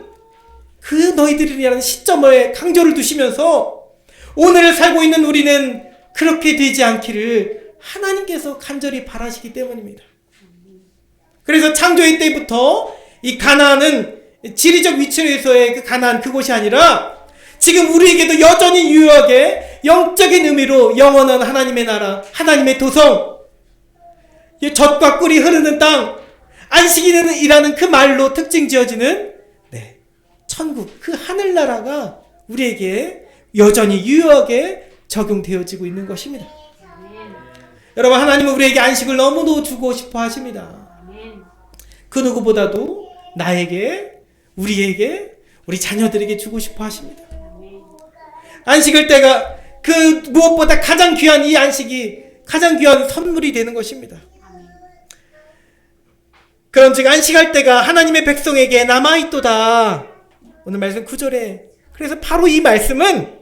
그 너희들이라는 시점에 강조를 두시면서 오늘을 살고 있는 우리는 그렇게 되지 않기를 하나님께서 간절히 바라시기 때문입니다. 그래서 창조의 때부터 이 가나안은 지리적 위치에서의 그 가나안, 그곳이 아니라 지금 우리에게도 여전히 유효하게 영적인 의미로 영원한 하나님의 나라, 하나님의 도성, 젖과 꿀이 흐르는 땅, 안식이라는 그 말로 특징 지어지는 천국, 그 하늘나라가 우리에게 여전히 유효하게 적용되어지고 있는 것입니다. 여러분, 하나님은 우리에게 안식을 너무도 주고 싶어 하십니다. 그 누구보다도 나에게, 우리에게, 우리 자녀들에게 주고 싶어 하십니다. 안식을 때가 그 무엇보다 가장 귀한 이 안식이 가장 귀한 선물이 되는 것입니다. 그런즉 안식할 때가 하나님의 백성에게 남아있도다. 오늘 말씀 9절에, 그래서 바로 이 말씀은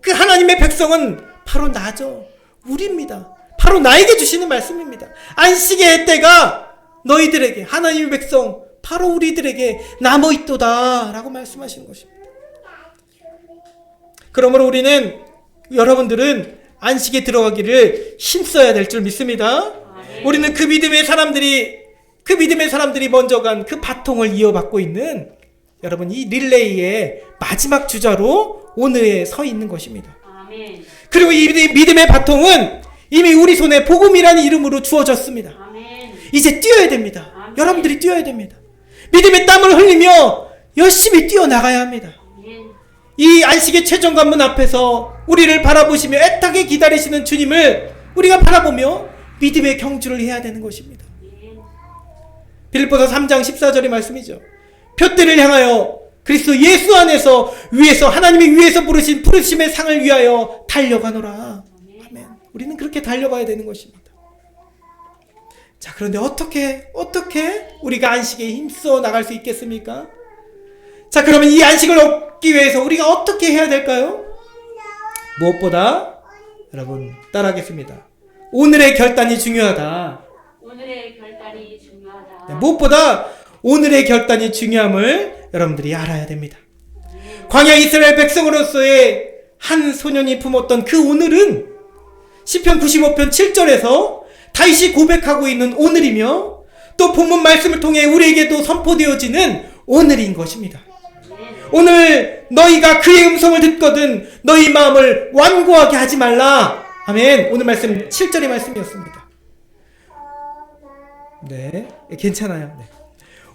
그 하나님의 백성은 바로 나죠. 우리입니다. 바로 나에게 주시는 말씀입니다. 안식의 때가 너희들에게, 하나님의 백성, 바로 우리들에게 남아있도다 라고 말씀하시는 것입니다. 그러므로 우리는, 여러분들은 안식에 들어가기를 힘써야 될 줄 믿습니다. 우리는 그 믿음의 사람들이 먼저 간 그 바통을 이어받고 있는, 여러분, 이 릴레이의 마지막 주자로 오늘에 서 있는 것입니다. 아멘. 그리고 이 믿음의 바통은 이미 우리 손에 복음이라는 이름으로 주어졌습니다. 아멘. 이제 뛰어야 됩니다. 아멘. 여러분들이 뛰어야 됩니다. 믿음의 땀을 흘리며 열심히 뛰어나가야 합니다. 아멘. 이 안식의 최종관문 앞에서 우리를 바라보시며 애타게 기다리시는 주님을 우리가 바라보며 믿음의 경주를 해야 되는 것입니다. 빌립보서 3장 14절의 말씀이죠. 표대를 향하여 그리스도 예수 안에서 위에서 하나님이 위에서 부르신 부르심의 상을 위하여 달려가노라. 아멘. 우리는 그렇게 달려가야 되는 것입니다. 자, 그런데 어떻게 우리가 안식에 힘써 나갈 수 있겠습니까? 자, 그러면 이 안식을 얻기 위해서 우리가 어떻게 해야 될까요? 무엇보다 여러분 따라하겠습니다. 오늘의 결단이 중요하다. 오늘의 결단이 중요하다. 네, 무엇보다 오늘의 결단이 중요함을 여러분들이 알아야 됩니다. 광야 이스라엘 백성으로서의 한 소년이 품었던 그 오늘은 시편 95편 7절에서 다윗이 고백하고 있는 오늘이며 또 본문 말씀을 통해 우리에게도 선포되어지는 오늘인 것입니다. 오늘 너희가 그의 음성을 듣거든 너희 마음을 완고하게 하지 말라. 아멘. 오늘 말씀 7절의 말씀이었습니다. 네, 괜찮아요. 네.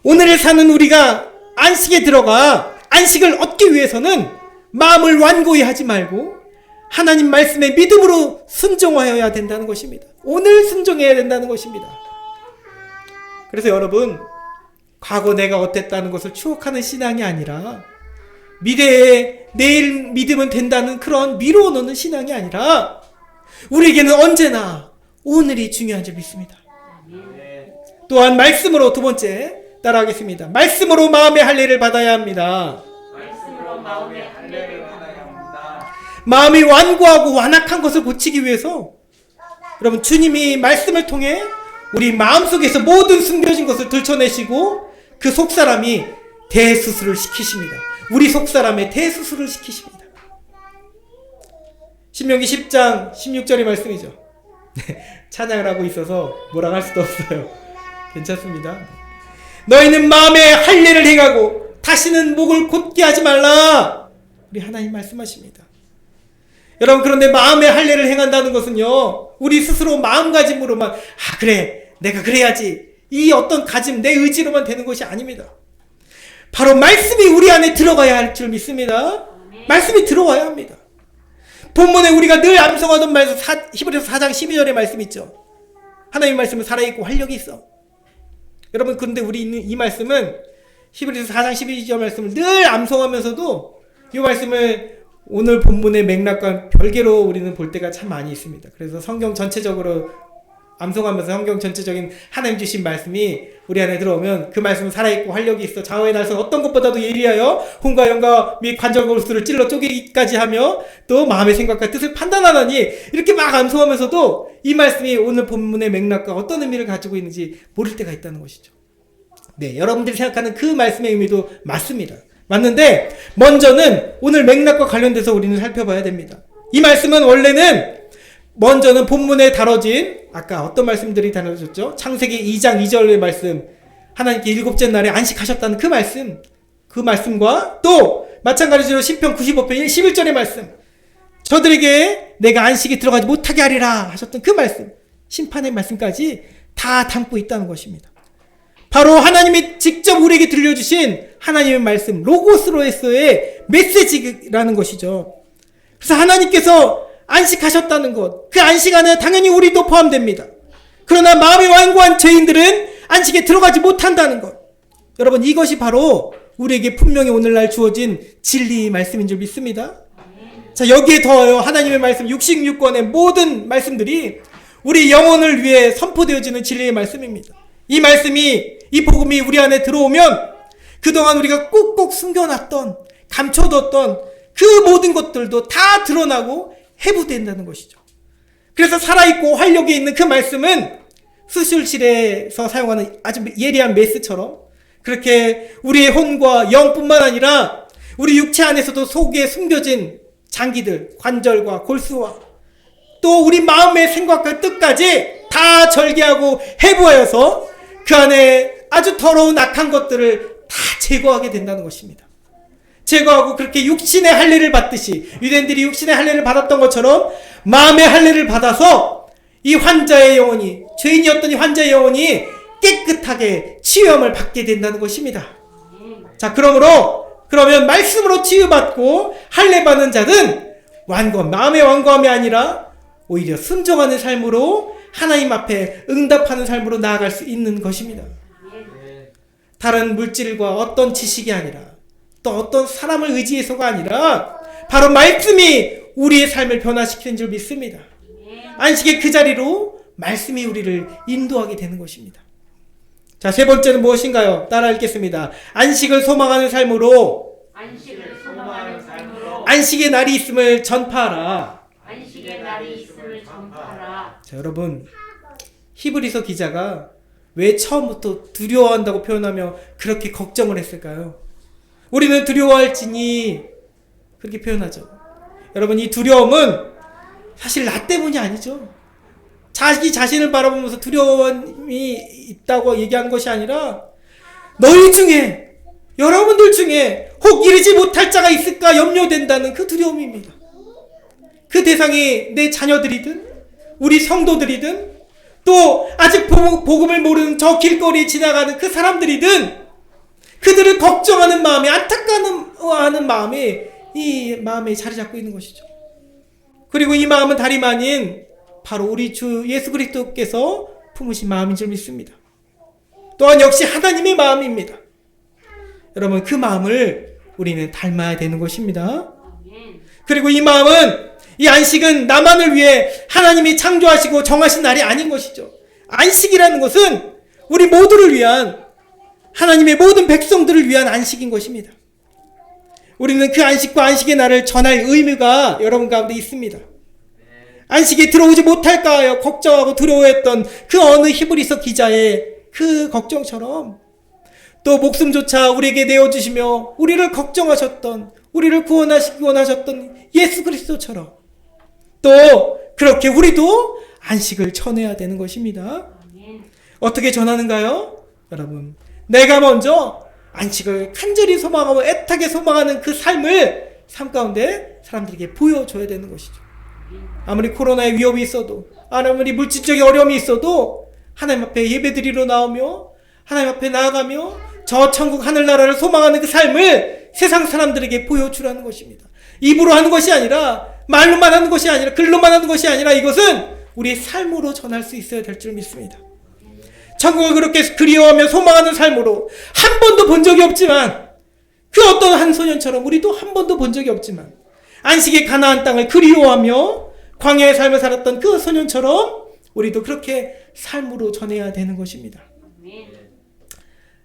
오늘을 사는 우리가 안식에 들어가 안식을 얻기 위해서는 마음을 완고히 하지 말고 하나님 말씀에 믿음으로 순종하여야 된다는 것입니다. 오늘 순종해야 된다는 것입니다. 그래서 여러분, 과거 내가 어땠다는 것을 추억하는 신앙이 아니라 미래에 내일 믿으면 된다는 그런 미루어 놓는 신앙이 아니라 우리에게는 언제나 오늘이 중요한 줄 믿습니다. 또한 말씀으로 두 번째 따라하겠습니다. 말씀으로 마음의 할례를 받아야 합니다. 말씀으로 마음의 할례를 받아야 합니다. 마음이 완고하고 완악한 것을 고치기 위해서 여러분 주님이 말씀을 통해 우리 마음속에서 모든 숨겨진 것을 들춰내시고 그 속사람이 대수술을 시키십니다. 우리 속사람의 대수술을 시키십니다. 신명기 10장 16절의 말씀이죠. 찬양을 하고 있어서 뭐라고 할 수도 없어요. 괜찮습니다. 너희는 마음에 할례를 행하고 다시는 목을 곧게 하지 말라. 우리 하나님 말씀하십니다. 여러분, 그런데 마음에 할례를 행한다는 것은요, 우리 스스로 마음가짐으로만 그래 내가 그래야지 이 어떤 가짐 내 의지로만 되는 것이 아닙니다. 바로 말씀이 우리 안에 들어가야 할 줄 믿습니다. 말씀이 들어와야 합니다. 본문에 우리가 늘 암송하던 말씀 히브리서 4장 12절의 말씀 있죠. 하나님 말씀은 살아있고 활력이 있어. 여러분, 그런데 우리 있는 이 말씀은 히브리서 4장 12절 말씀을 늘 암송하면서도 이 말씀을 오늘 본문의 맥락과 별개로 우리는 볼 때가 참 많이 있습니다. 그래서 성경 전체적으로 암송하면서 성경 전체적인 하나님 주신 말씀이 우리 안에 들어오면 그 말씀은 살아있고 활력이 있어 좌우의 날선 어떤 것보다도 예리하여 혼과 영과 및 관절 골수를 찔러 쪼개기까지 하며 또 마음의 생각과 뜻을 판단하나니 이렇게 막 암송하면서도 이 말씀이 오늘 본문의 맥락과 어떤 의미를 가지고 있는지 모를 때가 있다는 것이죠. 네, 여러분들이 생각하는 그 말씀의 의미도 맞습니다. 맞는데 먼저는 오늘 맥락과 관련돼서 우리는 살펴봐야 됩니다. 이 말씀은 원래는 먼저는 본문에 다뤄진 아까 어떤 말씀들이 다뤄졌죠? 창세기 2장 2절의 말씀, 하나님께 일곱째 날에 안식하셨다는 그 말씀과 또 마찬가지로 시편 95편 11절의 말씀, 저들에게 내가 안식에 들어가지 못하게 하리라 하셨던 그 말씀, 심판의 말씀까지 다 담고 있다는 것입니다. 바로 하나님이 직접 우리에게 들려주신 하나님의 말씀, 로고스로에서의 메시지라는 것이죠. 그래서 하나님께서 안식하셨다는 것, 그 안식 안에 당연히 우리도 포함됩니다. 그러나 마음이 완고한 죄인들은 안식에 들어가지 못한다는 것, 여러분, 이것이 바로 우리에게 분명히 오늘날 주어진 진리의 말씀인 줄 믿습니다. 자, 여기에 더하여 하나님의 말씀 66권의 모든 말씀들이 우리 영혼을 위해 선포되어지는 진리의 말씀입니다. 이 말씀이, 이 복음이 우리 안에 들어오면 그동안 우리가 꾹꾹 숨겨놨던, 감춰뒀던 그 모든 것들도 다 드러나고 해부된다는 것이죠. 그래서 살아있고 활력이 있는 그 말씀은 수술실에서 사용하는 아주 예리한 메스처럼 그렇게 우리의 혼과 영뿐만 아니라 우리 육체 안에서도 속에 숨겨진 장기들, 관절과 골수와 또 우리 마음의 생각과 뜻까지 다 절개하고 해부하여서 그 안에 아주 더러운 악한 것들을 다 제거하게 된다는 것입니다. 제거하고 그렇게 육신의 할례를 받듯이 유대인들이 육신의 할례를 받았던 것처럼 마음의 할례를 받아서 이 환자의 영혼이, 죄인이었던 이 환자의 영혼이 깨끗하게 치유함을 받게 된다는 것입니다. 자, 그러므로 그러면 말씀으로 치유받고 할례받는 자는 마음의 완고함이 아니라 오히려 순종하는 삶으로 하나님 앞에 응답하는 삶으로 나아갈 수 있는 것입니다. 다른 물질과 어떤 지식이 아니라 또 어떤 사람을 의지해서가 아니라 바로 말씀이 우리의 삶을 변화시키는 줄 믿습니다. 안식의 그 자리로 말씀이 우리를 인도하게 되는 것입니다. 자, 세 번째는 무엇인가요? 따라 읽겠습니다. 안식을 소망하는 삶으로 안식의 날이 있음을 전파하라. 자, 여러분, 히브리서 기자가 왜 처음부터 두려워한다고 표현하며 그렇게 걱정을 했을까요? 우리는 두려워할지니 그렇게 표현하죠. 여러분, 이 두려움은 사실 나 때문이 아니죠. 자기 자신을 바라보면서 두려움이 있다고 얘기한 것이 아니라 너희 중에, 여러분들 중에 혹 이르지 못할 자가 있을까 염려된다는 그 두려움입니다. 그 대상이 내 자녀들이든 우리 성도들이든 또 아직 복음을 모르는 저 길거리에 지나가는 그 사람들이든 그들을 걱정하는 마음이, 안타까워하는 마음이 이 마음에 자리 잡고 있는 것이죠. 그리고 이 마음은 다름 아닌 바로 우리 주 예수 그리스도께서 품으신 마음인 줄 믿습니다. 또한 역시 하나님의 마음입니다. 여러분, 그 마음을 우리는 닮아야 되는 것입니다. 그리고 이 마음은, 이 안식은 나만을 위해 하나님이 창조하시고 정하신 날이 아닌 것이죠. 안식이라는 것은 우리 모두를 위한, 하나님의 모든 백성들을 위한 안식인 것입니다. 우리는 그 안식과 안식의 날을 전할 의무가 여러분 가운데 있습니다. 안식에 들어오지 못할까 하여 걱정하고 두려워했던 그 어느 히브리서 기자의 그 걱정처럼 또 목숨조차 우리에게 내어주시며 우리를 걱정하셨던, 우리를 구원하시기 원하셨던 예수 그리스도처럼 또 그렇게 우리도 안식을 전해야 되는 것입니다. 어떻게 전하는가요? 여러분, 내가 먼저 안식을 간절히 소망하고 애타게 소망하는 그 삶을 삶 가운데 사람들에게 보여줘야 되는 것이죠. 아무리 코로나의 위협이 있어도, 아무리 물질적인 어려움이 있어도 하나님 앞에 예배드리러 나오며 하나님 앞에 나아가며 저 천국 하늘나라를 소망하는 그 삶을 세상 사람들에게 보여주라는 것입니다. 입으로 하는 것이 아니라, 말로만 하는 것이 아니라, 글로만 하는 것이 아니라 이것은 우리의 삶으로 전할 수 있어야 될 줄 믿습니다. 천국을 그렇게 그리워하며 소망하는 삶으로 한 번도 본 적이 없지만, 그 어떤 한 소년처럼 우리도 한 번도 본 적이 없지만 안식의 가나안 땅을 그리워하며 광야의 삶을 살았던 그 소년처럼 우리도 그렇게 삶으로 전해야 되는 것입니다.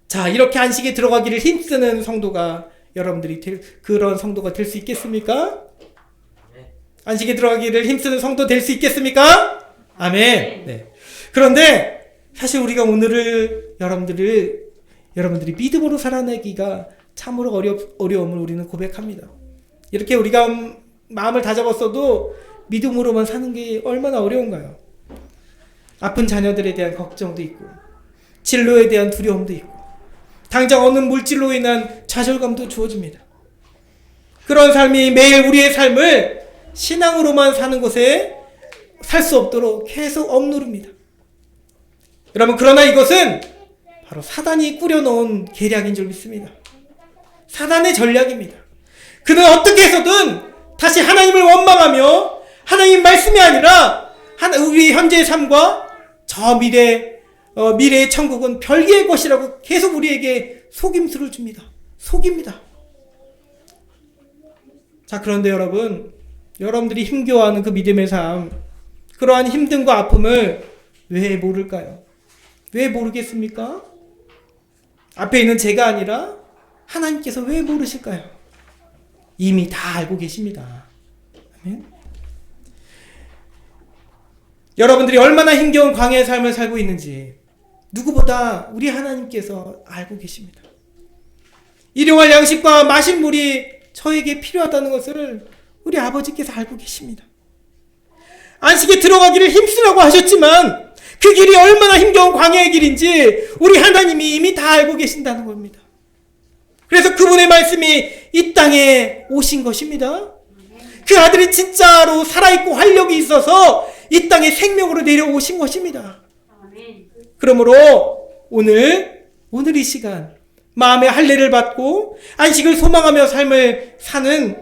자, 이렇게 안식에 들어가기를 힘쓰는 성도가 여러분들이 그런 성도가 될 수 있겠습니까? 안식에 들어가기를 힘쓰는 성도 될 수 있겠습니까? 아멘. 네. 그런데 사실 우리가 오늘을 여러분들이 믿음으로 살아내기가 참으로 어려움을 우리는 고백합니다. 이렇게 우리가 마음을 다잡았어도 믿음으로만 사는 게 얼마나 어려운가요? 아픈 자녀들에 대한 걱정도 있고, 진로에 대한 두려움도 있고, 당장 어느 물질로 인한 좌절감도 주어집니다. 그런 삶이 매일 우리의 삶을 신앙으로만 사는 곳에 살 수 없도록 계속 억누릅니다. 여러분, 그러나 이것은 바로 사단이 꾸려놓은 계략인 줄 믿습니다. 사단의 전략입니다. 그는 어떻게 해서든 다시 하나님을 원망하며 하나님 말씀이 아니라 우리 현재의 삶과 저 미래의 천국은 별개의 것이라고 계속 우리에게 속임수를 줍니다. 속입니다. 자, 그런데 여러분들이 힘겨워하는 그 믿음의 삶, 그러한 힘듦과 아픔을 왜 모를까요? 왜 모르겠습니까? 앞에 있는 제가 아니라 하나님께서 왜 모르실까요? 이미 다 알고 계십니다. 아멘. 여러분들이 얼마나 힘겨운 광야의 삶을 살고 있는지 누구보다 우리 하나님께서 알고 계십니다. 일용할 양식과 마실 물이 저에게 필요하다는 것을 우리 아버지께서 알고 계십니다. 안식에 들어가기를 힘쓰라고 하셨지만 그 길이 얼마나 힘겨운 광야의 길인지 우리 하나님이 이미 다 알고 계신다는 겁니다. 그래서 그분의 말씀이 이 땅에 오신 것입니다. 그 아들이 진짜로 살아있고 활력이 있어서 이 땅에 생명으로 내려오신 것입니다. 그러므로 오늘 이 시간 마음의 할례를 받고 안식을 소망하며 삶을 사는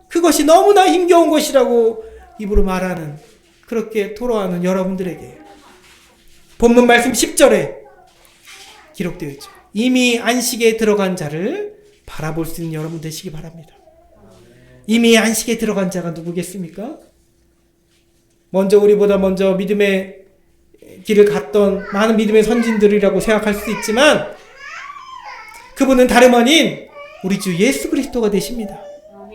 그것이 너무나 힘겨운 것이라고 입으로 말하는, 그렇게 토로하는 여러분들에게 본문 말씀 10절에 기록되어 있죠. 이미 안식에 들어간 자를 바라볼 수 있는 여러분 되시기 바랍니다. 이미 안식에 들어간 자가 누구겠습니까? 우리보다 먼저 믿음의 길을 갔던 많은 믿음의 선진들이라고 생각할 수도 있지만 그분은 다름 아닌 우리 주 예수 그리스도가 되십니다.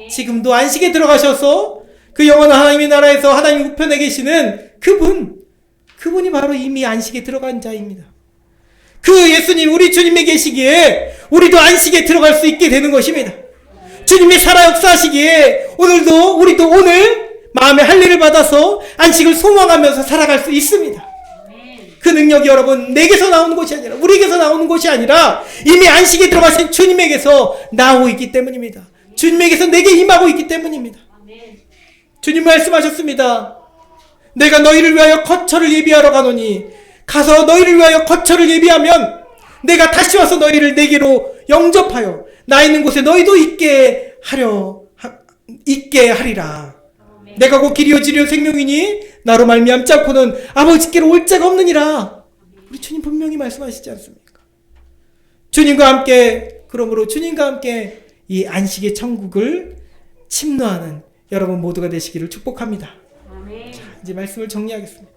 지금도 안식에 들어가셔서 그 영원한 하나님의 나라에서 하나님 우편에 계시는 그분이 바로 이미 안식에 들어간 자입니다. 그 예수님, 우리 주님이 계시기에 우리도 안식에 들어갈 수 있게 되는 것입니다. 주님이 살아 역사하시기에 우리도 오늘 마음의 할례를 받아서 안식을 소망하면서 살아갈 수 있습니다. 그 능력이 여러분 내게서 나오는 것이 아니라, 우리에게서 나오는 것이 아니라 이미 안식에 들어가신 주님에게서 나오고 있기 때문입니다. 주님에게서 내게 임하고 있기 때문입니다. 주님 말씀하셨습니다. 내가 너희를 위하여 거처를 예비하러 가노니 가서 너희를 위하여 거처를 예비하면 내가 다시 와서 너희를 내게로 영접하여 나 있는 곳에 너희도 있게 하리라. 내가 곧 길이요 진리요 생명이니 나로 말미암지 않고는 아버지께로 올 자가 없느니라. 우리 주님 분명히 말씀하시지 않습니까? 그러므로 주님과 함께 이 안식의 천국을 침노하는 여러분 모두가 되시기를 축복합니다. 자, 이제 말씀을 정리하겠습니다.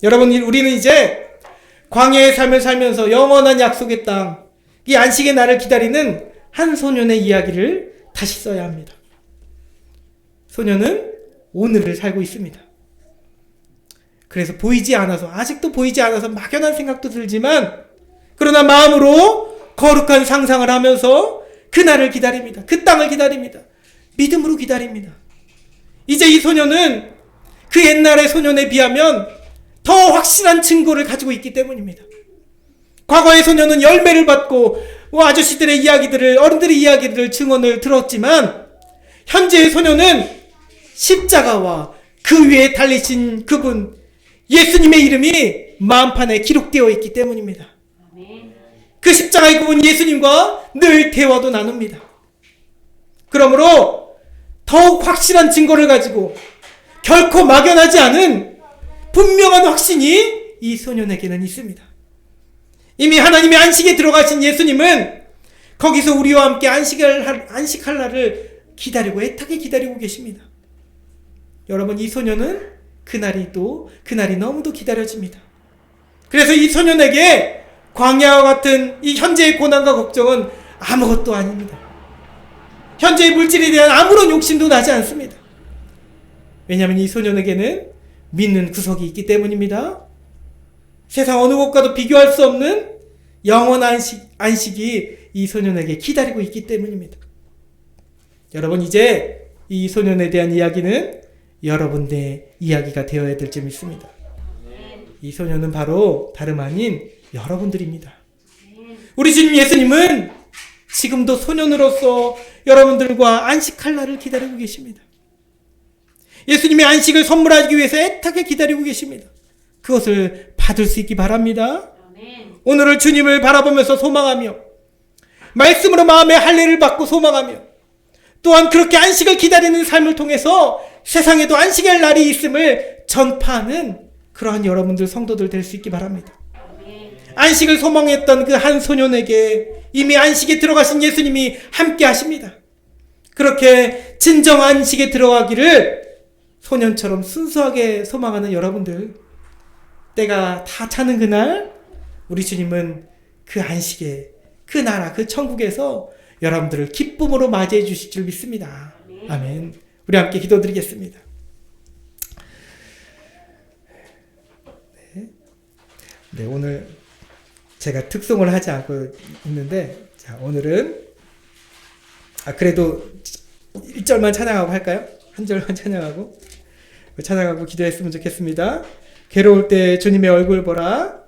여러분, 우리는 이제 광야의 삶을 살면서 영원한 약속의 땅, 이 안식의 날을 기다리는 한 소년의 이야기를 다시 써야 합니다. 소년은 오늘을 살고 있습니다. 그래서 아직도 보이지 않아서 막연한 생각도 들지만, 그러나 마음으로 거룩한 상상을 하면서 그날을 기다립니다. 그 땅을 기다립니다. 믿음으로 기다립니다. 이제 이 소년은 그 옛날의 소년에 비하면 더 확실한 증거를 가지고 있기 때문입니다. 과거의 소년은 열매를 받고 아저씨들의 이야기들을, 어른들의 이야기들을, 증언을 들었지만 현재의 소년은 십자가와 그 위에 달리신 그분 예수님의 이름이 마음판에 기록되어 있기 때문입니다. 그 십자가의 그분 예수님과 늘 대화도 나눕니다. 그러므로 더욱 확실한 증거를 가지고 결코 막연하지 않은 분명한 확신이 이 소년에게는 있습니다. 이미 하나님의 안식에 들어가신 예수님은 거기서 우리와 함께 안식할 날을 기다리고 애타게 기다리고 계십니다. 여러분, 이 소년은 그날이 너무도 기다려집니다. 그래서 이 소년에게 광야와 같은 이 현재의 고난과 걱정은 아무것도 아닙니다. 현재의 물질에 대한 아무런 욕심도 나지 않습니다. 왜냐하면 이 소년에게는 믿는 구석이 있기 때문입니다. 세상 어느 것과도 비교할 수 없는 영원한 안식이 이 소년에게 기다리고 있기 때문입니다. 여러분, 이제 이 소년에 대한 이야기는 여러분의 이야기가 되어야 될 줄 믿습니다. 이 소년은 바로 다름 아닌 여러분들입니다. 우리 주님 예수님은 지금도 소년으로서 여러분들과 안식할 날을 기다리고 계십니다. 예수님의 안식을 선물하기 위해서 애타게 기다리고 계십니다. 그것을 받을 수 있기 바랍니다. 오늘을 주님을 바라보면서 소망하며 말씀으로 마음의 할례를 받고 소망하며 또한 그렇게 안식을 기다리는 삶을 통해서 세상에도 안식의 날이 있음을 전파하는 그러한 여러분들 성도들 될 수 있기 바랍니다. 안식을 소망했던 그 한 소년에게 이미 안식에 들어가신 예수님이 함께 하십니다. 그렇게 진정 안식에 들어가기를 소년처럼 순수하게 소망하는 여러분들, 때가 다 차는 그날 우리 주님은 그 안식에, 그 나라, 그 천국에서 여러분들을 기쁨으로 맞이해 주실 줄 믿습니다. 아멘. 우리 함께 기도드리겠습니다. 네, 오늘 제가 특송을 하지 않고 있는데, 자, 오늘은 그래도 1절만 찬양하고 할까요? 한 절만 찬양하고 기도했으면 좋겠습니다. 괴로울 때 주님의 얼굴 보라.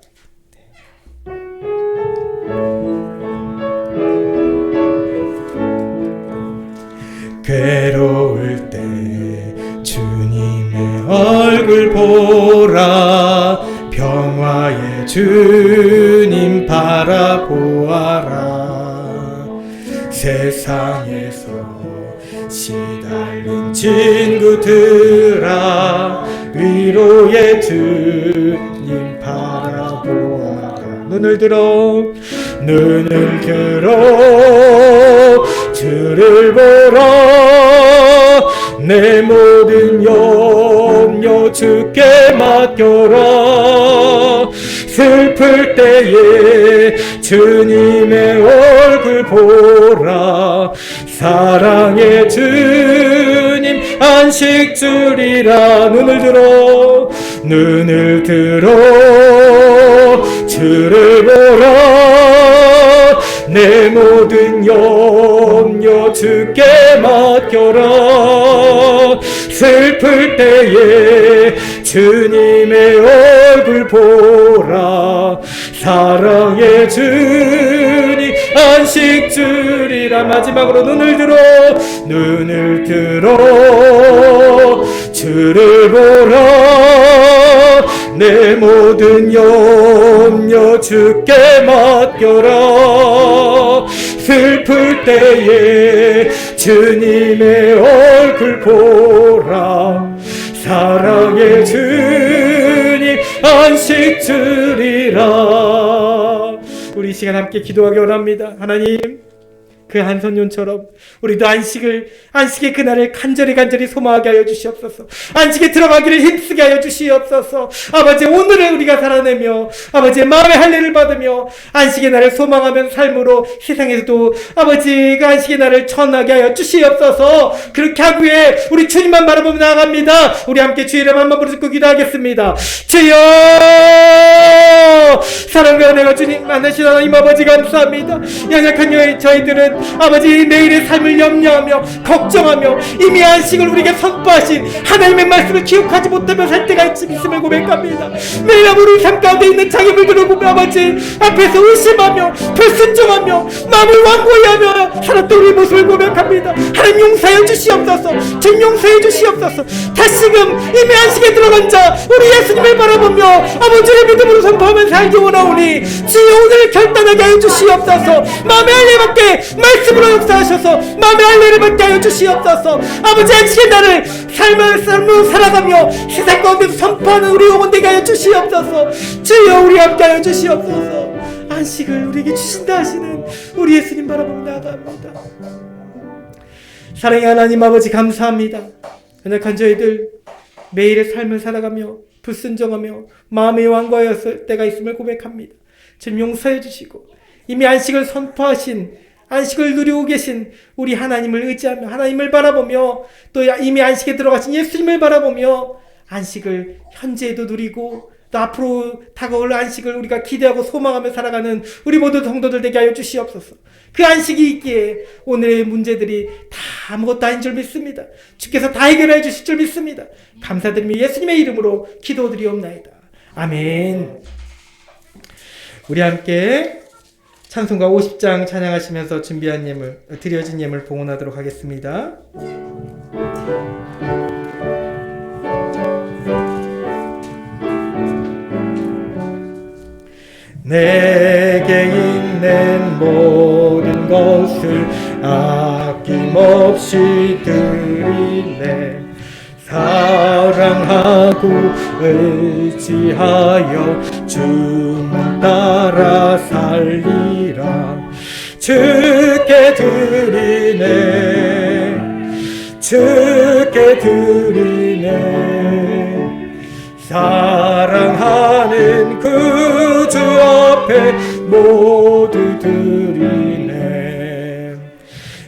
괴로울 때 주님의 얼굴 보라. 평화의 주님 바라보아라. 세상에서 시달린 친구들아 위로의 주님 바라보아라. 눈을 들어 주를 보라. 내 모든 염려 주께 맡겨라. 슬플 때에 주님의 얼굴 보라. 사랑의 주님 안식 주리라. 눈을 들어 주를 보라. 내 모든 염려 주께 맡겨라. 슬플 때에 주님의 얼굴 보라. 사랑의 주님 안식 주리라. 마지막으로 눈을 들어 주를 보라. 내 모든 염려 주께 맡겨라. 슬플 때에 주님의 얼굴 보라. 사랑의 주님 안식 주리라. 우리 이 시간 함께 기도하기 원합니다. 하나님, 그 한선윤처럼 우리도 안식의 그날을 간절히 소망하게 하여 주시옵소서. 안식에 들어가기를 힘쓰게 하여 주시옵소서. 아버지, 오늘을 우리가 살아내며 아버지의 마음의 할례를 받으며 안식의 날을 소망하면 삶으로 세상에서도 아버지 그 안식의 날을 전하게 하여 주시옵소서. 그렇게 하기에 우리 주님만 바라보며 나아갑니다. 우리 함께 주의 이름 한번 부르짖고 기도하겠습니다. 주여, 사랑과 은혜가 주님 만나신 하나님 아버지 감사합니다. 연약한 저희들은 아버지 내일의 삶을 염려하며 걱정하며 이미 안식을 우리에게 선포하신 하나님의 말씀을 기억하지 못하며 살 때가 있음을 고백합니다. 매일 우리 삶 가운데 있는 장애물들을 보며 아버지 앞에서 의심하며 불순종하며 마음을 완고히 하며 살았던 우리 모습을 고백합니다. 하나님 용서해 주시옵소서. 주님 용서해 주시옵소서. 다시금 이미 안식에 들어간 자 우리 예수님을 바라보며 아버지의 믿음으로 선포하며 살기 원하오니 주여 오늘 결단하게 하여 주시옵소서. 마음의 할례 받게 말씀으로 역사하셔서 마음의 할례를 받게 하여 주시옵소서. 아버지 안식의 날을 삶으로 살아가며 세상 가운데서 선포하는 우리 영혼 되게 하여 주시옵소서. 주여 우리 함께 하여 주시옵소서. 안식을 우리에게 주신다 하시는 우리 예수님 바라보며 나아갑니다. 사랑의 하나님 아버지 감사합니다. 연약한 저희들 매일의 삶을 살아가며 불순종하며 마음의 완고하였을 때가 있음을 고백합니다. 주님 용서해 주시고 이미 안식을 선포하신 안식을 누리고 계신 우리 하나님을 의지하며 하나님을 바라보며 또 이미 안식에 들어가신 예수님을 바라보며 안식을 현재에도 누리고 또 앞으로 다가올 안식을 우리가 기대하고 소망하며 살아가는 우리 모두 성도들 되게 하여 주시옵소서. 그 안식이 있기에 오늘의 문제들이 다 아무것도 아닌 줄 믿습니다. 주께서 다 해결해 주실 줄 믿습니다. 감사드리며 예수님의 이름으로 기도드리옵나이다. 아멘. 우리 함께 찬송가 50장 찬양하시면서 준비한 드려진 예물 봉헌하도록 하겠습니다. 내게 있는 모든 것을 아낌없이 드리네. 사랑하고 의지하여 주만 따라 살리라. 주께 드리네. 사랑하는 그 주 앞에 모두 드리네.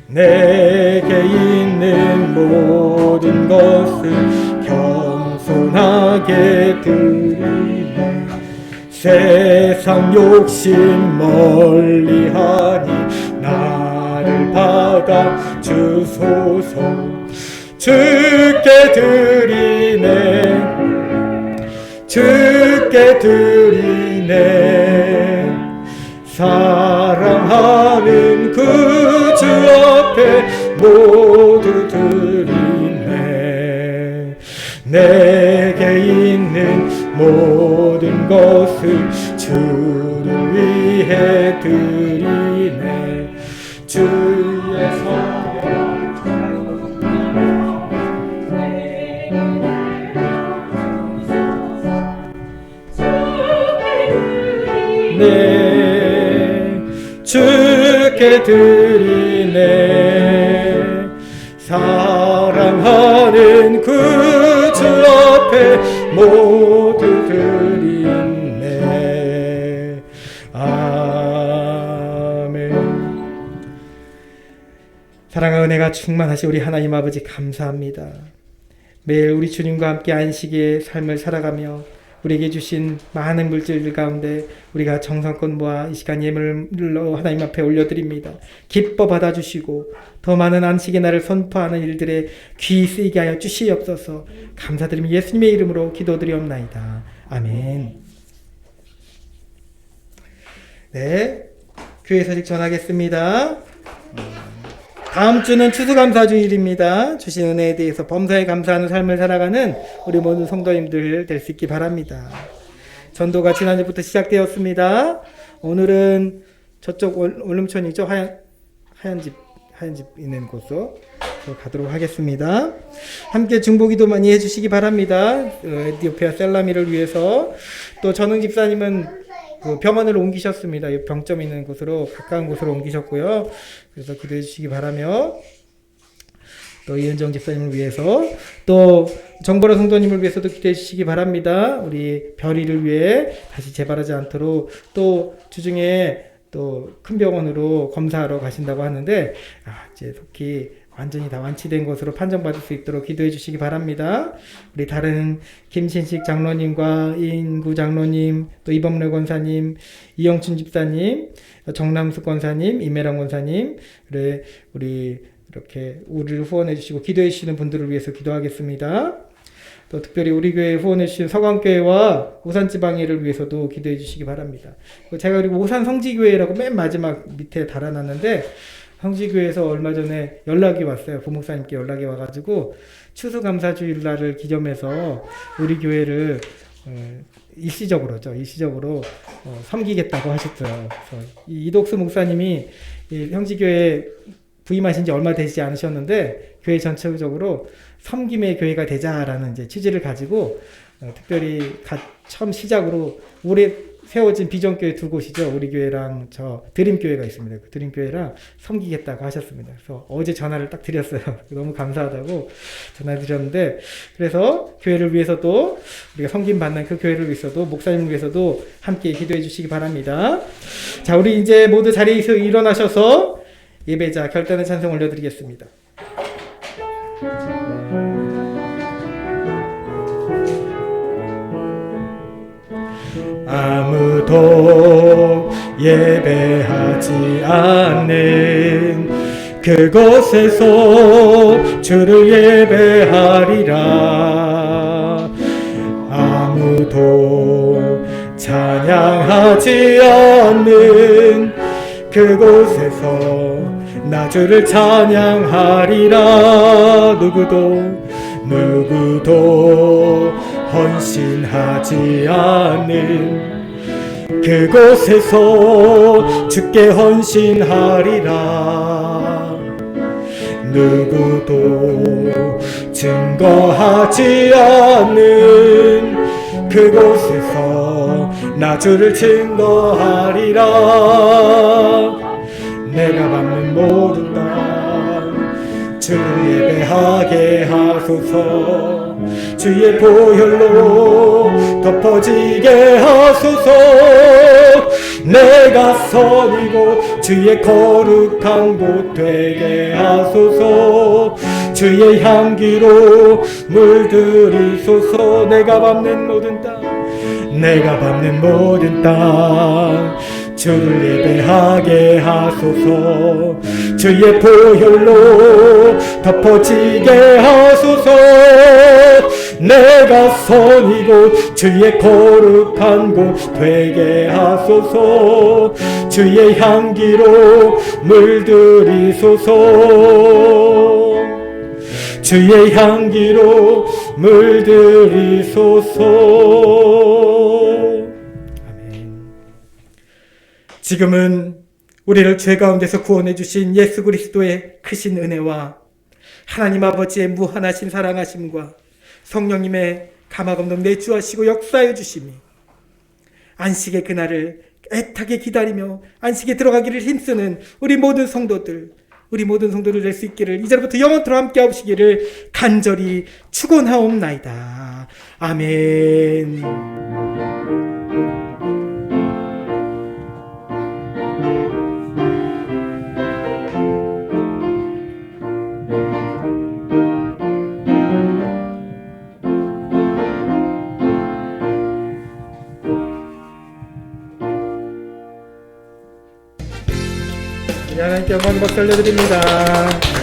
내게 있는 모든 것을 겸손하게 드리네. 세상 욕심 멀리하니 나를 받아 주소서. 주께 드리네. 사랑하는 그 주 앞에 모두 드리네. 내게 있는 모든 것을 주를 위해 드리네. 주 주께 드리네. 사랑하는 그 주 앞에 모두 드리네. 아멘. 사랑과 은혜가 충만하신 우리 하나님 아버지 감사합니다. 매일 우리 주님과 함께 안식의 삶을 살아가며 우리에게 주신 많은 물질들 가운데 우리가 정성껏 모아 이 시간 예물로 하나님 앞에 올려드립니다. 기뻐 받아주시고 더 많은 안식의 날을 선포하는 일들에 귀 쓰이게 하여 주시옵소서. 감사드리며 예수님의 이름으로 기도드리옵나이다. 아멘. 네, 교회 소식 전하겠습니다. 다음 주는 추수감사주일입니다. 주신 은혜에 대해서 범사에 감사하는 삶을 살아가는 우리 모든 성도님들 될 수 있기 바랍니다. 전도가 지난주부터 시작되었습니다. 오늘은 저쪽 올림천이죠. 하얀 집 있는 곳으로 가도록 하겠습니다. 함께 중보기도 많이 해주시기 바랍니다. 에티오피아 셀라미를 위해서. 또 전웅 집사님은 그 병원을 옮기셨습니다. 병점 있는 곳으로 가까운 곳으로 옮기셨고요. 그래서 기도해 주시기 바라며, 또 이은정 집사님을 위해서, 또 정보라 성도님을 위해서도 기도해 주시기 바랍니다. 우리 별이를 위해 다시 재발하지 않도록, 또 주중에 또 큰 병원으로 검사하러 가신다고 하는데 이제 속히 완전히 다 완치된 것으로 판정받을 수 있도록 기도해 주시기 바랍니다. 우리 다른 김신식 장로님과 이인구 장로님, 또 이범래 권사님, 이영춘 집사님, 정남숙 권사님, 이매랑 권사님, 우리 이렇게 우리를 후원해 주시고 기도해 주시는 분들을 위해서 기도하겠습니다. 또 특별히 우리 교회 후원해 주신 서강교회와 오산지방회를 위해서도 기도해 주시기 바랍니다. 제가 그리고 오산 성지교회라고 맨 마지막 밑에 달아놨는데, 성지교회에서 얼마 전에 연락이 왔어요. 부목사님께 연락이 와가지고 추수감사주일날을 기점해서 우리 교회를 일시적으로 섬기겠다고 하셨어요. 그래서 이독수 목사님이 형제교회 부임하신 지 얼마 되지 않으셨는데 교회 전체적으로 섬김의 교회가 되자라는 이제 취지를 가지고 특별히 처음 시작으로 올해 세워진 비전교회 두 곳이죠. 우리 교회랑 저 드림교회가 있습니다. 그 드림교회랑 섬기겠다고 하셨습니다. 그래서 어제 전화를 딱 드렸어요. 너무 감사하다고 전화 드렸는데, 그래서 교회를 위해서도, 우리가 섬김 받는 그 교회를 위해서도, 목사님을 위해서도 함께 기도해 주시기 바랍니다. 자, 우리 이제 모두 자리에서 일어나셔서 예배자 결단의 찬송 올려드리겠습니다. 아무도 예배하지 않는 그곳에서 주를 예배하리라. 아무도 찬양하지 않는 그곳에서 나 주를 찬양하리라. 누구도 헌신하지 않는 그곳에서 주께 헌신하리라. 누구도 증거하지 않는 그곳에서 나 주를 증거하리라. 내가 받는 모든 땅 주를 예배하게 하소서. 주의 보혈로 덮어지게 하소서. 내가 선이고 주의 거룩한 곳 되게 하소서. 주의 향기로 물들이소서. 내가 밟는 모든 땅 주를 예배하게 하소서. 주의 보혈로 덮어지게 하소서. 내가 선이고 주의 거룩한 곳 되게 하소서. 주의 향기로 물들이소서. 주의 향기로 물들이소서. 지금은 우리를 죄 가운데서 구원해 주신 예수 그리스도의 크신 은혜와 하나님 아버지의 무한하신 사랑하심과 성령님의 가마감동 내주하시고 역사해 주심이 안식의 그날을 애타게 기다리며 안식에 들어가기를 힘쓰는 우리 모든 성도들 될 수 있기를 이제부터 영원토록 함께 하시기를 간절히 축원하옵나이다. 아멘. 하나님께 영광 박수 올려드립니다.